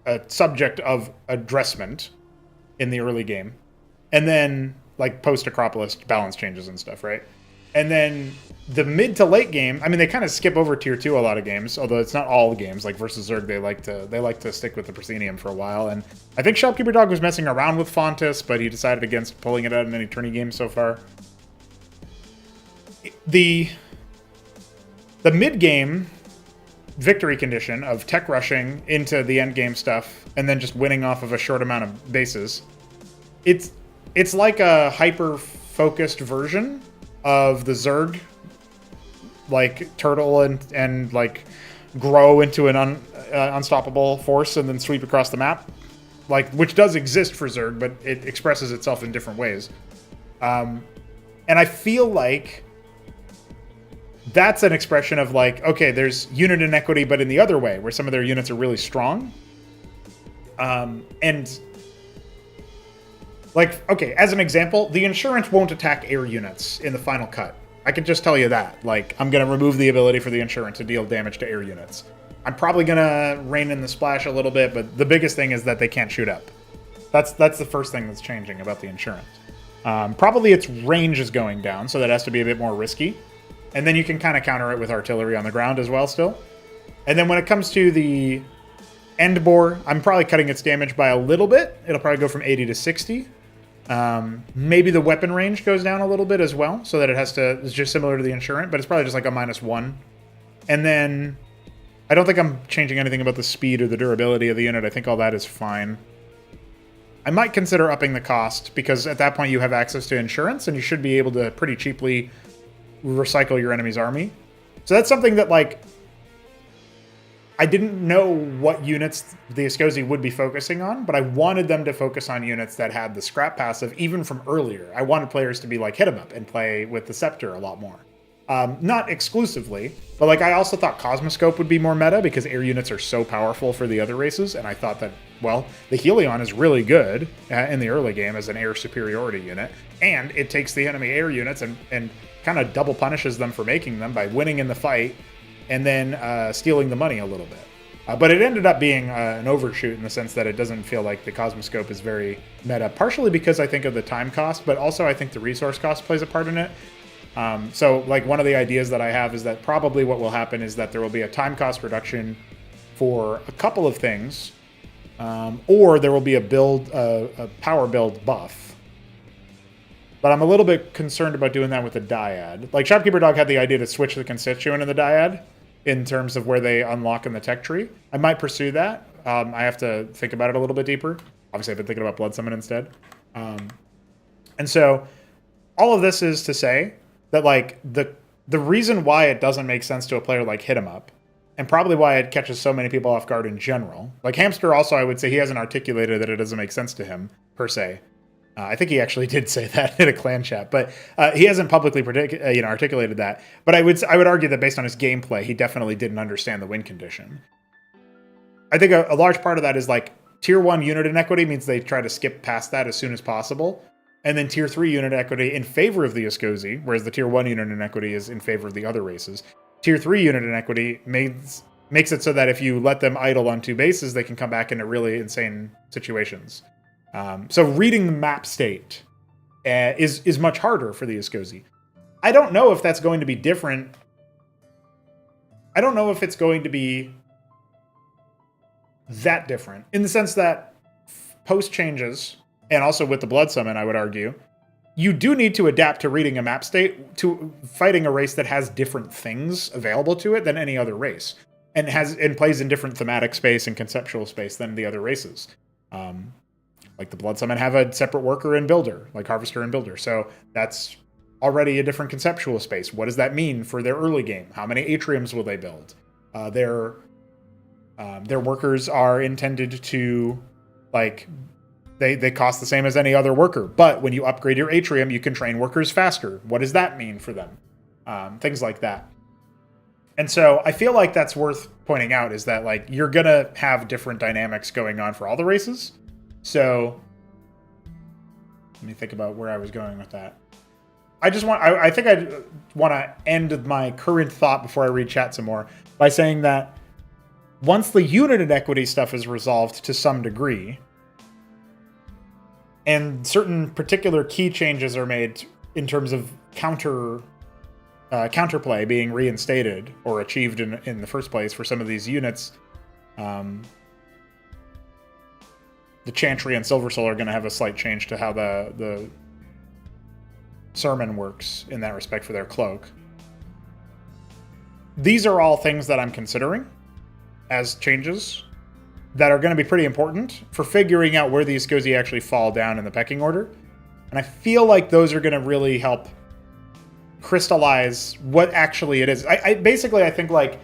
Speaker 1: a subject of addressment in the early game. And then, like, post-Acropolis balance changes and stuff, right? And then the mid to late game, I mean, they kind of skip over tier 2 a lot of games, although it's not all games. Like versus Zerg, they like to stick with the Proscenium for a while. And I think Shopkeeper Dog was messing around with Fontus, but he decided against pulling it out in any tourney game so far. The mid game victory condition of tech rushing into the end game stuff and then just winning off of a short amount of bases, it's like a hyper focused version of the Zerg, like turtle and like grow into an unstoppable force and then sweep across the map, like, which does exist for Zerg, but it expresses itself in different ways. And I feel like that's an expression of like, okay, there's unit inequity, but in the other way, where some of their units are really strong. And like, okay, as an example, the Insurance won't attack air units in the final cut. I can just tell you that. Like, I'm going to remove the ability for the Insurance to deal damage to air units. I'm probably going to rein in the splash a little bit, but the biggest thing is that they can't shoot up. That's the first thing that's changing about the Insurance. Probably its range is going down, so that has to be a bit more risky. And then you can kind of counter it with artillery on the ground as well still. And then when it comes to the end bore, I'm probably cutting its damage by a little bit. It'll probably go from 80 to 60. Maybe the weapon range goes down a little bit as well, so that it's just similar to the Insurance, but it's probably just like a -1. And then I don't think I'm changing anything about the speed or the durability of the unit. I think all that is fine. I might consider upping the cost, because at that point you have access to Insurance, and you should be able to pretty cheaply recycle your enemy's army. So that's something that, like, I didn't know what units the Escozi would be focusing on, but I wanted them to focus on units that had the scrap passive, even from earlier. I wanted players to be like, hit 'em up and play with the Scepter a lot more. Not exclusively, but like I also thought Cosmoscope would be more meta, because air units are so powerful for the other races, and I thought that, well, the Helion is really good in the early game as an air superiority unit, and it takes the enemy air units and kind of double punishes them for making them by winning in the fight and then stealing the money a little bit. But it ended up being an overshoot in the sense that it doesn't feel like the Cosmoscope is very meta, partially because I think of the time cost, but also I think the resource cost plays a part in it. So like one of the ideas that I have is that probably what will happen is that there will be a time cost reduction for a couple of things, or there will be a power build buff. But I'm a little bit concerned about doing that with the Dyad. Like, Shopkeeper Dog had the idea to switch the constituent in the Dyad in terms of where they unlock in the tech tree. I might pursue that. I have to think about it a little bit deeper. Obviously, I've been thinking about Bloodsummon instead. And so all of this is to say that, like, the reason why it doesn't make sense to a player like Hit 'em Up, and probably why it catches so many people off guard in general. Like, Hamster also, I would say he hasn't articulated that it doesn't make sense to him, per se. I think he actually did say that in a clan chat, but he hasn't publicly articulated that. But I would argue that based on his gameplay, he definitely didn't understand the win condition. I think a large part of that is like tier 1 unit inequity means they try to skip past that as soon as possible, and then tier 3 unit equity in favor of the Escozi, whereas the tier 1 unit inequity is in favor of the other races. Tier 3 unit inequity makes it so that if you let them idle on 2 bases, they can come back into really insane situations. So reading the map state is much harder for the Escozi. I don't know if that's going to be different. I don't know if it's going to be that different, in the sense that post changes, and also with the Bloodsummon, I would argue, you do need to adapt to reading a map state to fighting a race that has different things available to it than any other race, and plays in different thematic space and conceptual space than the other races. Like the Bloodsummon have a separate worker and builder, like Harvester and Builder. So that's already a different conceptual space. What does that mean for their early game? How many atriums will they build? Their workers are intended to, like, they cost the same as any other worker. But when you upgrade your atrium, you can train workers faster. What does that mean for them? Things like that. And so I feel like that's worth pointing out, is that, like, you're going to have different dynamics going on for all the races. So let me think about where I was going with that. I think I want to end my current thought before I read chat some more by saying that once the unit inequity stuff is resolved to some degree, and certain particular key changes are made in terms of counter counterplay being reinstated or achieved in the first place for some of these units, the Chantry and Silver Soul are going to have a slight change to how the Sermon works in that respect for their cloak. These are all things that I'm considering as changes that are going to be pretty important for figuring out where these Skozi actually fall down in the pecking order. And I feel like those are going to really help crystallize what actually it is. I think, like,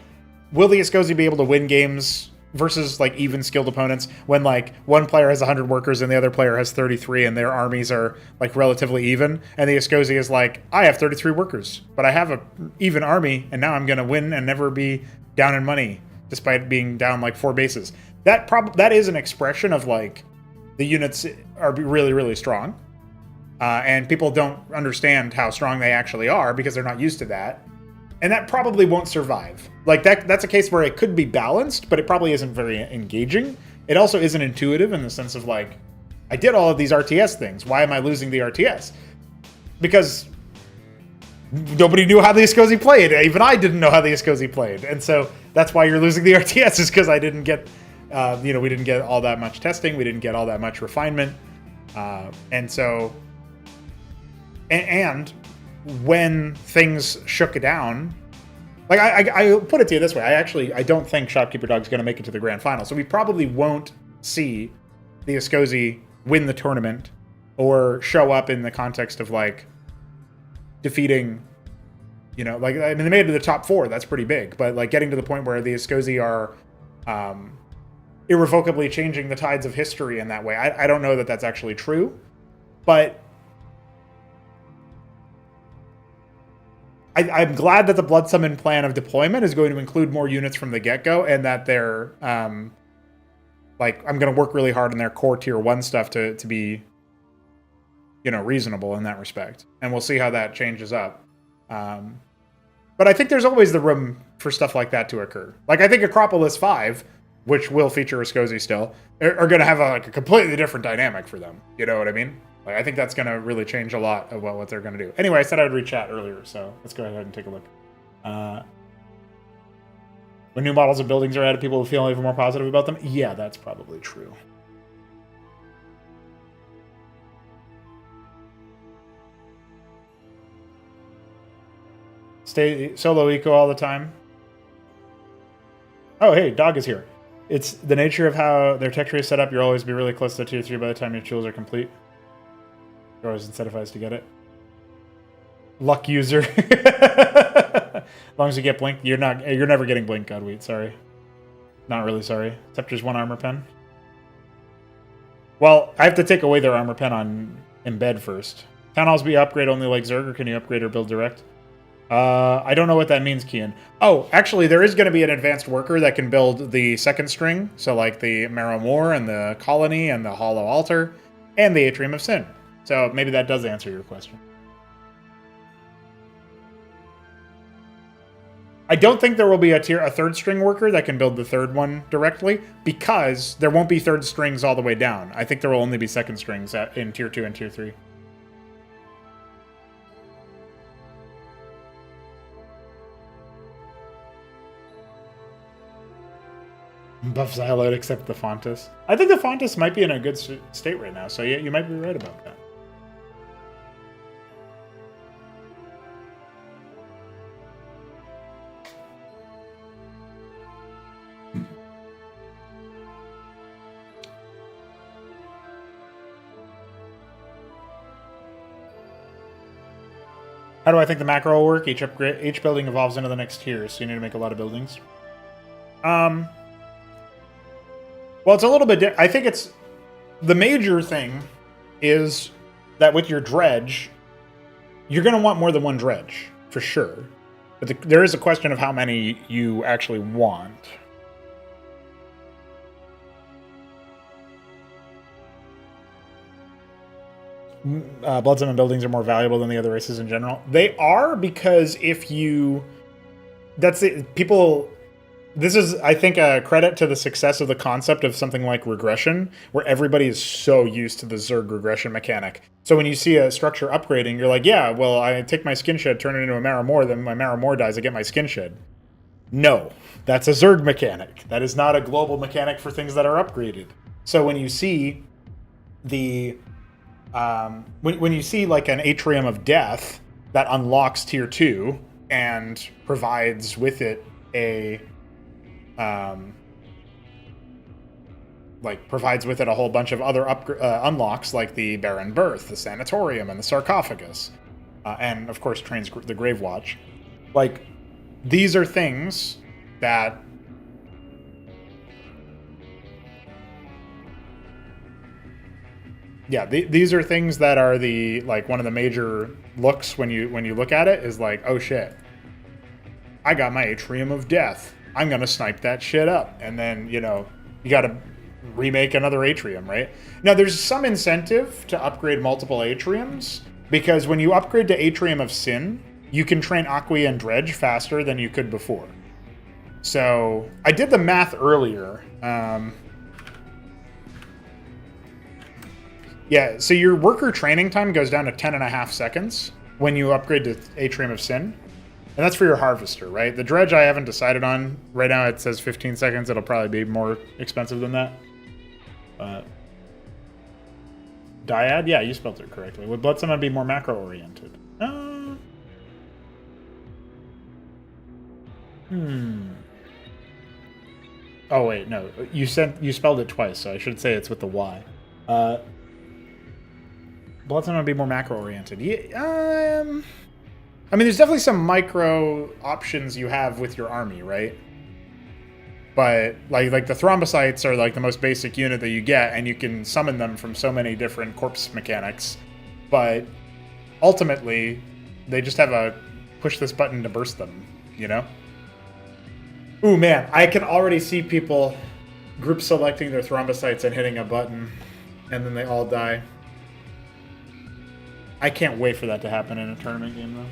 Speaker 1: will the Skozi be able to win games versus, like, even skilled opponents when, like, one player has 100 workers and the other player has 33 and their armies are, like, relatively even, and the Skozi is like, I have 33 workers, but I have a even army, and now I'm going to win and never be down in money despite being down, like, 4 bases. That is an expression of, like, the units are really, really strong. And people don't understand how strong they actually are because they're not used to that. And that probably won't survive. Like, that's a case where it could be balanced, but it probably isn't very engaging. It also isn't intuitive in the sense of, like, I did all of these RTS things. Why am I losing the RTS? Because nobody knew how the Skozi played. Even I didn't know how the Skozi played. And so that's why you're losing the RTS, is because I didn't get, we didn't get all that much testing. We didn't get all that much refinement. And when things shook down, like, I put it to you this way, I don't think Shopkeeper Dog's going to make it to the grand final, so we probably won't see the Skozi win the tournament or show up in the context of, like, defeating, like, I mean, they made it to the top 4, that's pretty big, but, like, getting to the point where the Skozi are irrevocably changing the tides of history in that way, I don't know that that's actually true, but I'm glad that the Bloodsummon plan of deployment is going to include more units from the get-go, and that they're, like, I'm going to work really hard on their core tier 1 stuff to be, reasonable in that respect. And we'll see how that changes up. But I think there's always the room for stuff like that to occur. Like, I think Acropolis 5, which will feature a Skozi still, are going to have a completely different dynamic for them. You know what I mean? Like, I think that's going to really change a lot about what they're going to do. Anyway, I said I would read chat earlier, so let's go ahead and take a look. When new models of buildings are added, people will feel even more positive about them. Yeah, that's probably true. Stay solo eco all the time. Oh, hey, Dog is here. It's the nature of how their tech tree is set up. You'll always be really close to tier 3 by the time your tools are complete. You're always incentivized to get it. Luck user. As long as you get blink, you're never getting blink, Godwheat, sorry. Not really sorry. Except there's 1 armor pen. Well, I have to take away their armor pen on embed first. Town halls be upgrade only like Zerg, or can you upgrade or build direct? I don't know what that means, Kian. Oh, actually, there is going to be an advanced worker that can build the second string. So, like, the Marrow Moor and the Colony and the Hollow Altar and the Atrium of Sin. So maybe that does answer your question. I don't think there will be a third string worker that can build the third one directly, because there won't be third strings all the way down. I think there will only be second strings in tier 2 and tier 3. Buff Xyloid except the Fontus. I think the Fontus might be in a good state right now, so yeah, you might be right about that. How do I think the macro will work? Each building evolves into the next tier, so you need to make a lot of buildings. Well, it's a little bit... I think it's... The major thing is that with your dredge, you're going to want more than one dredge, for sure. But there is a question of how many you actually want. Bloodsummon buildings are more valuable than the other races in general. They are, because if you... That's it. People... This is, I think, a credit to the success of the concept of something like regression, where everybody is so used to the Zerg regression mechanic So when you see a structure upgrading, you're like, yeah, well, I take my skin shed, turn it into a Marrow Moor, then my Marrow Moor dies, I get my skin shed. No, that's a Zerg mechanic. That is not a global mechanic for things that are upgraded. So when you see the when you see like an Atrium of Death that unlocks tier 2 and provides with it a provides with it a whole bunch of other unlocks like the Barren Birth, the Sanatorium, and the Sarcophagus, and of course trains the Grave Watch. Like, these are things that these are things that are the one of the major looks when you look at it is like, oh shit, I got my Atrium of Death, I'm gonna snipe that shit up, and then you gotta remake another Atrium, right? Now there's some incentive to upgrade multiple Atriums, because when you upgrade to Atrium of Sin, you can train Aqui and Dredge faster than you could before. So I did the math earlier. Yeah, so your worker training time goes down to 10.5 seconds when you upgrade to Atrium of Sin. And that's for your Harvester, right? The Dredge I haven't decided on. Right now it says 15 seconds. It'll probably be more expensive than that. Dyad? Yeah, you spelled it correctly. Would Bloodsummon be more macro-oriented? Oh, wait, no. You spelled it twice, so I should say it's with the Y. Bloodsummon would be more macro-oriented. Yeah, I mean, there's definitely some micro options you have with your army, right? But like the thrombocytes are like the most basic unit that you get, and you can summon them from so many different corpse mechanics. But ultimately, they just have a push this button to burst them, you know? Ooh, man, I can already see people group selecting their thrombocytes and hitting a button, and then they all die. I can't wait for that to happen in a tournament game, though.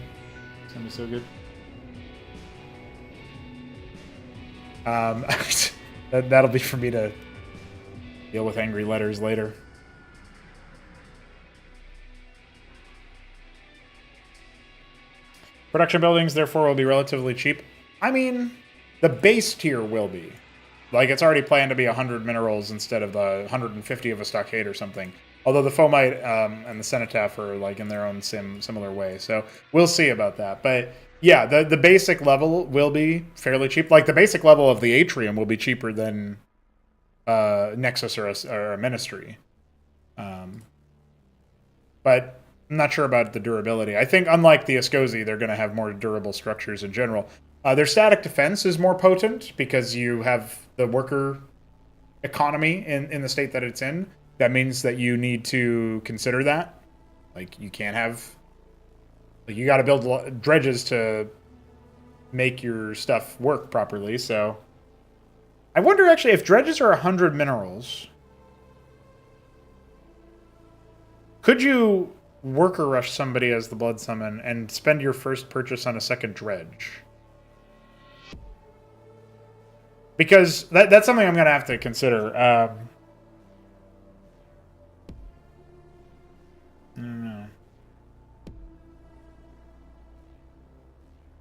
Speaker 1: It's gonna be so good. That'll be for me to deal with angry letters later. Production buildings, therefore, will be relatively cheap. I mean, the base tier will be. Like, it's already planned to be 100 minerals instead of the 150 of a stockade or something. Although the Fomite and the Cenotaph are like in their own similar way. So we'll see about that. But yeah, the basic level will be fairly cheap. Like the basic level of the Atrium will be cheaper than Nexus or a Ministry. But I'm not sure about the durability. I think unlike the Escozi, they're going to have more durable structures in general. Their static defense is more potent because you have the worker economy in the state that it's in. That means that you need to consider that. Like, you can't have... Like, you got to build dredges to make your stuff work properly, so... I wonder, actually, if dredges are 100 minerals... Could you worker rush somebody as the Bloodsummon and spend your first purchase on a second dredge? Because that's something I'm going to have to consider. I don't know.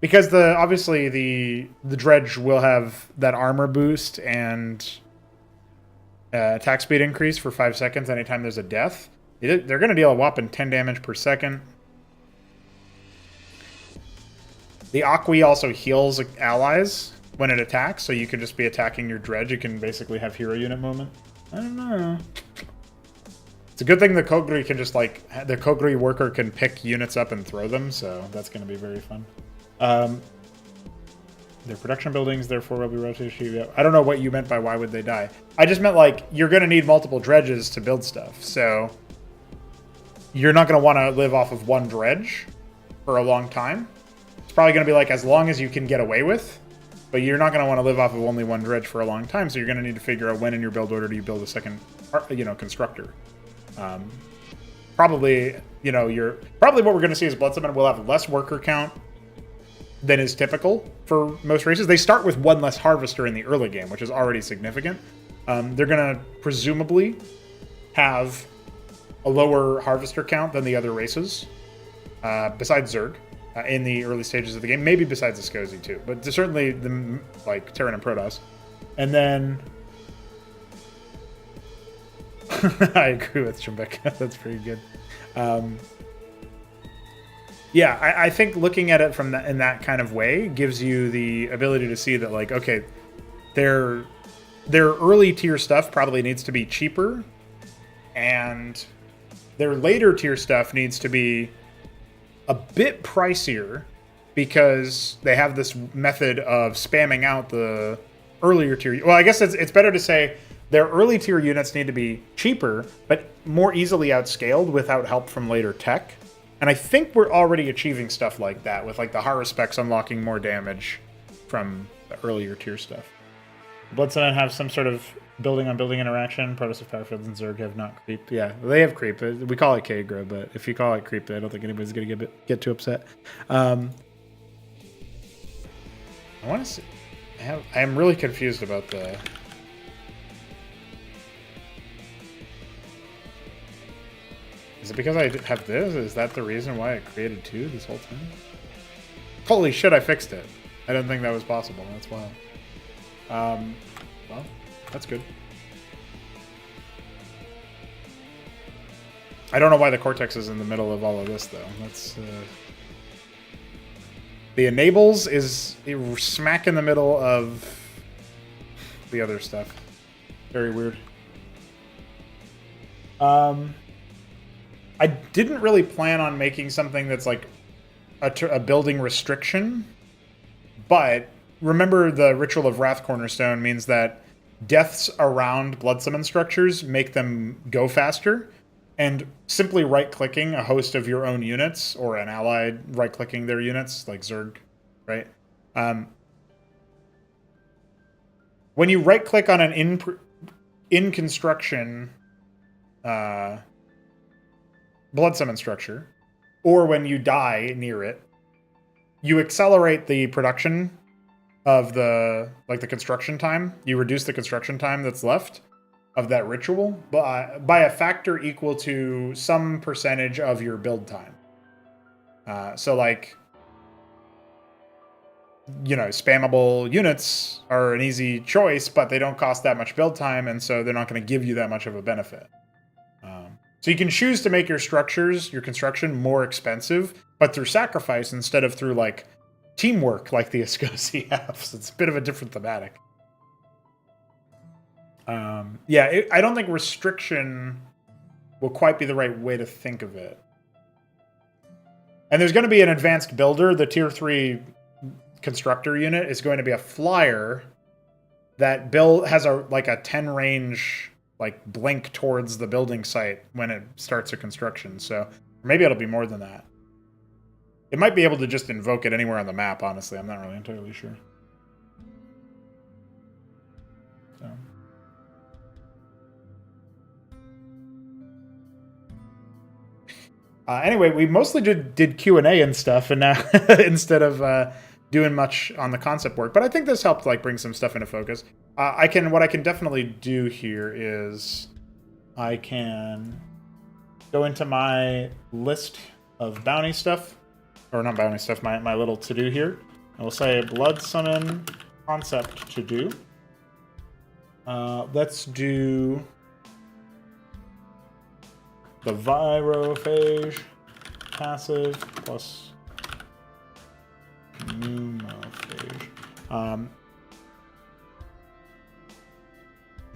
Speaker 1: Because obviously the dredge will have that armor boost and attack speed increase for 5 seconds anytime there's a death. They're going to deal a whopping 10 damage per second. The Aqui also heals allies when it attacks, so you can just be attacking your dredge. You can basically have hero unit movement. I don't know. It's a good thing the Kogri can just, like, the Kogri worker can pick units up and throw them, so that's going to be very fun. Their production buildings, therefore, will be rotated. I don't know what you meant by why would they die. I just meant, like, you're going to need multiple dredges to build stuff, so you're not going to want to live off of one dredge for a long time. It's probably going to be, like, as long as you can get away with, but you're not going to want to live off of only one dredge for a long time, so you're going to need to figure out when in your build order do you build a second, constructor. Probably what we're going to see is Bloodsummon will have less worker count than is typical for most races. They start with one less Harvester in the early game, which is already significant. They're going to presumably have a lower harvester count than the other races, besides Zerg, in the early stages of the game. Maybe besides the Skozi too, but certainly the like Terran and Protoss. And then I agree with Chembeka. That's pretty good. Yeah, I think looking at it from that in that kind of way gives you the ability to see that, like, okay, their early tier stuff probably needs to be cheaper, and their later tier stuff needs to be a bit pricier because they have this method of spamming out the earlier tier. Well, I guess it's better to say their early tier units need to be cheaper, but more easily outscaled without help from later tech. And I think we're already achieving stuff like that with like the Hara specs unlocking more damage from the earlier tier stuff. Bloodsummon have some sort of building on building interaction. Protoss of Powerfields and Zerg have not creep. Yeah, they have creep. We call it Kagra, but if you call it creep, I don't think anybody's going to get too upset. I want to see. I am really confused about the. Is it because I have this? Is that the reason why I created 2 this whole time? Holy shit, I fixed it. I didn't think that was possible. That's wild. Well, that's good. I don't know why the Cortex is in the middle of all of this, though. That's... The enables is smack in the middle of the other stuff. Very weird. I didn't really plan on making something that's like a building restriction, but remember the Ritual of Wrath Cornerstone means that deaths around Bloodsummon structures make them go faster, and simply right-clicking a host of your own units, or an allied right-clicking their units, like Zerg, right? When you right-click on an in-construction Bloodsummon structure, or when you die near it, you accelerate the production of the construction time. You reduce the construction time that's left of that ritual by a factor equal to some percentage of your build time. So like, you know, spammable units are an easy choice, but they don't cost that much build time, and so they're not going to give you that much of a benefit. So you can choose to make your structures, your construction, more expensive, but through sacrifice instead of through, like, teamwork like the Ascosi have. So it's a bit of a different thematic. Yeah, I don't think restriction will quite be the right way to think of it. And there's going to be an advanced builder. The tier 3 constructor unit is going to be a flyer that has a 10 range... like blink towards the building site when it starts a construction. So maybe it'll be more than that. It might be able to just invoke it anywhere on the map, honestly. I'm not really entirely sure. So. Anyway, we mostly did Q&A and stuff, and now instead of doing much on the concept work, but I think this helped like bring some stuff into focus. What I can definitely do here is I can go into my list of bounty stuff, or not bounty stuff, my little to-do here. I will say Bloodsummon concept to-do. Let's do the Virophage passive plus pneumophage.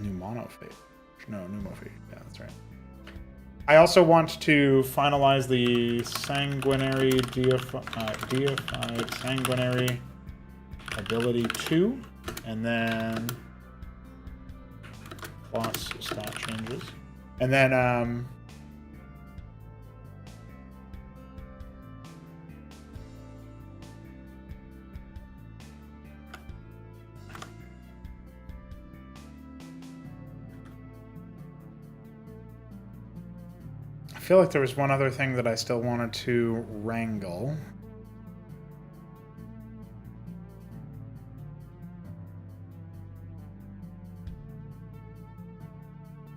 Speaker 1: Pneumonophage. No, pneumophage. Yeah, that's right. I also want to finalize the sanguinary deified sanguinary ability 2, and then plus stat changes, and then I feel like there was one other thing that I still wanted to wrangle.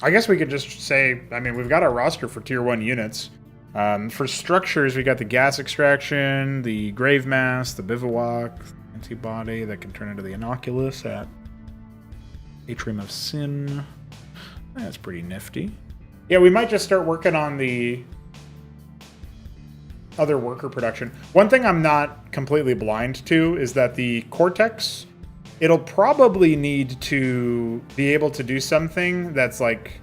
Speaker 1: I guess we could just say, I mean, we've got our roster for tier 1 units. For structures, we got the gas extraction, the grave mass, the bivouac, antibody that can turn into the inoculus at Atrium of Sin. That's pretty nifty. Yeah, we might just start working on the other worker production. One thing I'm not completely blind to is that the Cortex, it'll probably need to be able to do something that's like...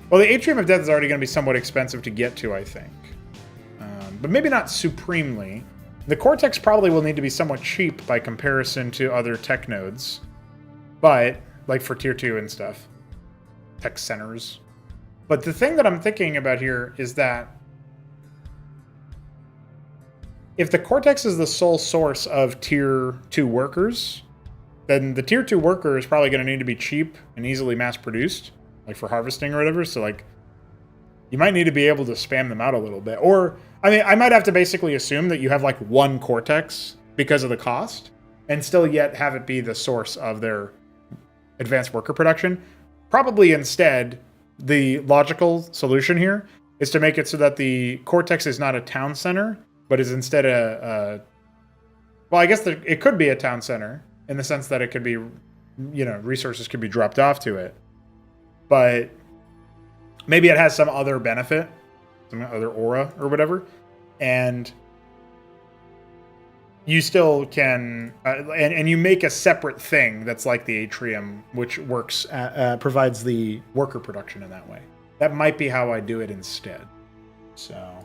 Speaker 1: Well, the Atrium of Death is already going to be somewhat expensive to get to, I think. But maybe not supremely. The Cortex probably will need to be somewhat cheap by comparison to other tech nodes. But, like for tier 2 and stuff. Tech centers. But the thing that I'm thinking about here is that if the Cortex is the sole source of tier 2 workers, then the tier 2 worker is probably going to need to be cheap and easily mass-produced, like for harvesting or whatever. So, like, you might need to be able to spam them out a little bit. Or, I mean, I might have to basically assume that you have, like, one Cortex because of the cost, and still yet have it be the source of their advanced worker production. Probably instead, the logical solution here is to make it so that the Cortex is not a town center, but is instead well, I guess it could be a town center in the sense that it could be, you know, resources could be dropped off to it. But maybe it has some other benefit, some other aura or whatever, and you still can, and you make a separate thing that's like the Atrium, which works, provides the worker production in that way. That might be how I do it instead. So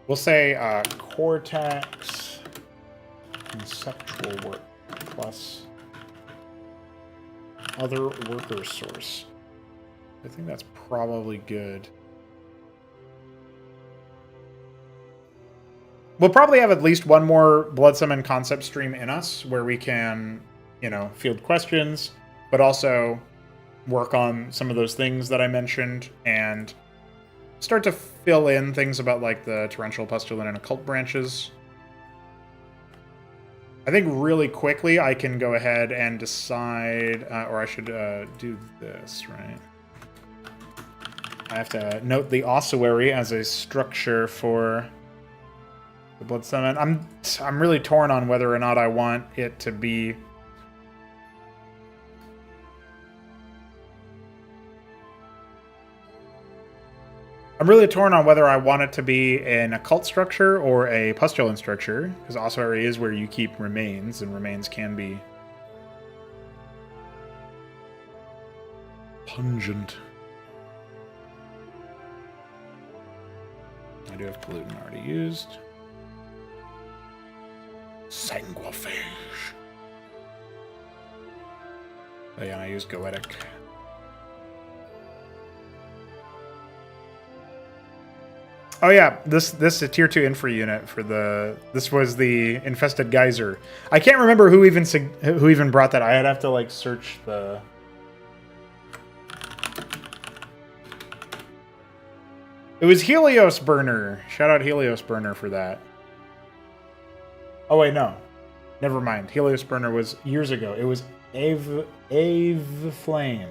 Speaker 1: we'll say Cortex conceptual work plus other worker source. I think that's probably good. We'll probably have at least one more Bloodsummon concept stream in us where we can, you know, field questions, but also work on some of those things that I mentioned and start to fill in things about like the torrential, pustulant, and occult branches. I think really quickly I can go ahead and decide, or I should do this, right? I have to note the ossuary as a structure for the Bloodsummon. I'm really torn on whether or not I want it to be... I'm really torn on whether I want it to be an occult structure or a pustulant structure, because ossuary is where you keep remains, and remains can be pungent. I do have pollutant already used. Sanguiphage. Oh yeah, I use goetic. Oh yeah, this is a tier 2 infra unit for the... This was the infested geyser. I can't remember who even brought that. I'd have to like search the... It was Helios Burner. Shout out Helios Burner for that. Oh wait, no. Never mind. Helios Burner was years ago. It was Ave Flame.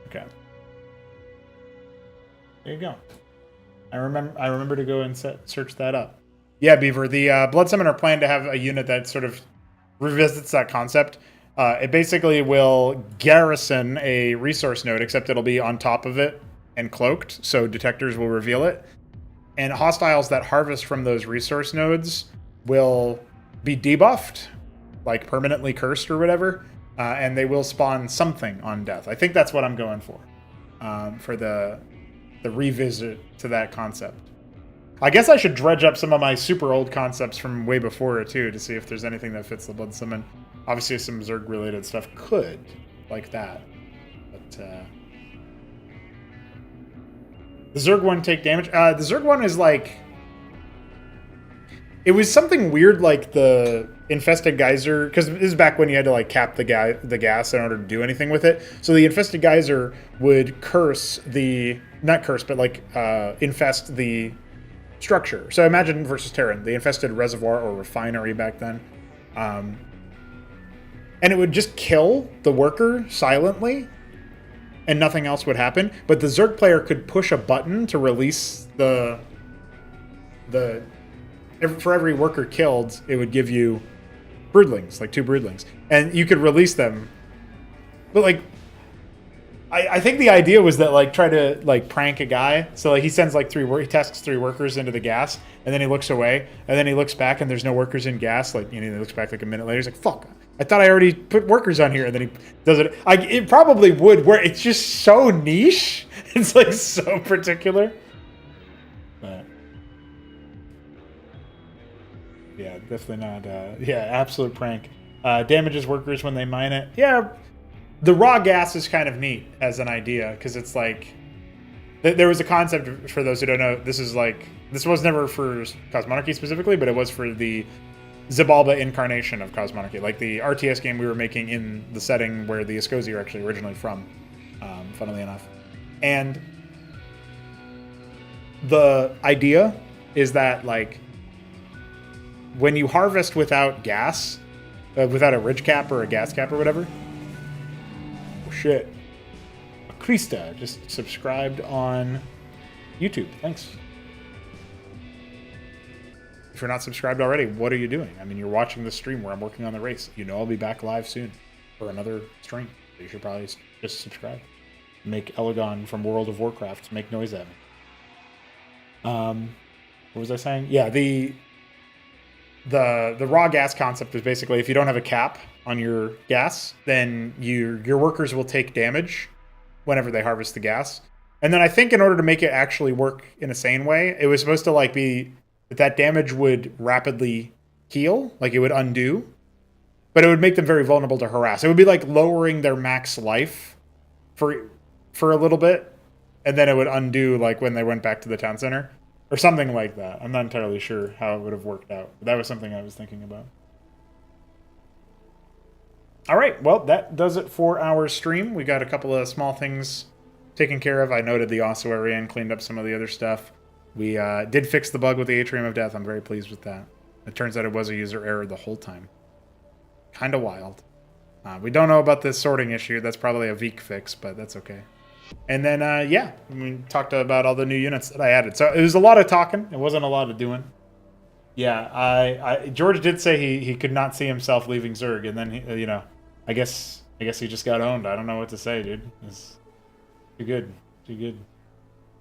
Speaker 1: Okay. There you go. I remember to go and search that up. Yeah, Beaver. The Bloodsummon are planned to have a unit that sort of revisits that concept. It basically will garrison a resource node, except it'll be on top of it and cloaked, so detectors will reveal it. And hostiles that harvest from those resource nodes will be debuffed, like permanently cursed or whatever, and they will spawn something on death. I think that's what I'm going for the revisit to that concept. I guess I should dredge up some of my super old concepts from way before it, too, to see if there's anything that fits the Bloodsummon. Obviously, some Zerg-related stuff could, like that. But, the Zerg one take damage? The Zerg one is like... It was something weird like the Infested Geyser, because this is back when you had to like cap the gas in order to do anything with it. So the Infested Geyser would curse the... Not curse, but like infest the structure. So imagine versus Terran, the infested reservoir or refinery back then. And it would just kill the worker silently, and nothing else would happen. But the Zerg player could push a button to release for every worker killed, it would give you broodlings, like 2 broodlings. And you could release them. But, like, I think the idea was that, like, try to, like, prank a guy. So, like, he sends, like, he tasks 3 workers into the gas, and then he looks away, and then he looks back, and there's no workers in gas. Like, you know, he looks back, like, a minute later. He's like, fuck, I thought I already put workers on here. And then he does it. It probably would work. It's just so niche. It's, like, so particular. But yeah, definitely not. Yeah, absolute prank. Damages workers when they mine it. Yeah, the raw gas is kind of neat as an idea, because it's like there was a concept, for those who don't know, this was never for Cosmonarchy specifically, but it was for the Xibalba incarnation of Cosmonarchy, like the RTS game we were making in the setting where the Escozi are actually originally from, funnily enough. And the idea is that, like, when you harvest without gas, without a ridge cap or a gas cap or whatever, oh shit, Krista just subscribed on YouTube. Thanks. If you're not subscribed already, what are you doing? I mean, you're watching the stream where I'm working on the race. You know I'll be back live soon for another stream. So you should probably just subscribe. Make Elegon from World of Warcraft make noise at me. What was I saying? Yeah, the raw gas concept is basically, if you don't have a cap on your gas, then your workers will take damage whenever they harvest the gas. And then I think in order to make it actually work in a sane way, it was supposed to, like, be that damage would rapidly heal, like it would undo, but it would make them very vulnerable to harass. It would be like lowering their max life for a little bit, and then it would undo, like when they went back to the town center or something like that. I'm not entirely sure how it would have worked out, but that was something I was thinking about. All right, well, that does it for our stream. We got a couple of small things taken care of. I noted the ossuary and cleaned up some of the other stuff. We did fix the bug with the Atrium of Death. I'm very pleased with that. It turns out it was a user error the whole time. Kind of wild. We don't know about this sorting issue. That's probably a Veek fix, but that's okay. And then, yeah, we talked about all the new units that I added. So it was a lot of talking. It wasn't a lot of doing. Yeah, George did say he could not see himself leaving Zerg, and then you know, I guess he just got owned. I don't know what to say, dude. It's too good, too good.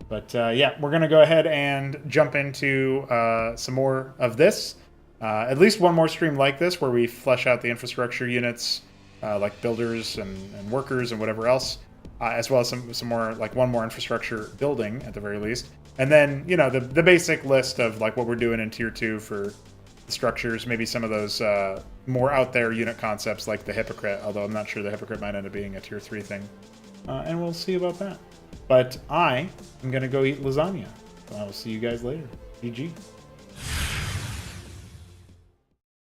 Speaker 1: But yeah, we're gonna go ahead and jump into some more of this. At least one more stream like this, where we flesh out the infrastructure units, like builders and workers and whatever else, as well as some more, like one more infrastructure building at the very least. And then, you know, the basic list of like what we're doing in tier 2 for the structures, maybe some of those more out there unit concepts like the Hypocrite, although I'm not sure the Hypocrite might end up being a tier 3 thing. And we'll see about that. But I am going to go eat lasagna. So I will see you guys later. GG.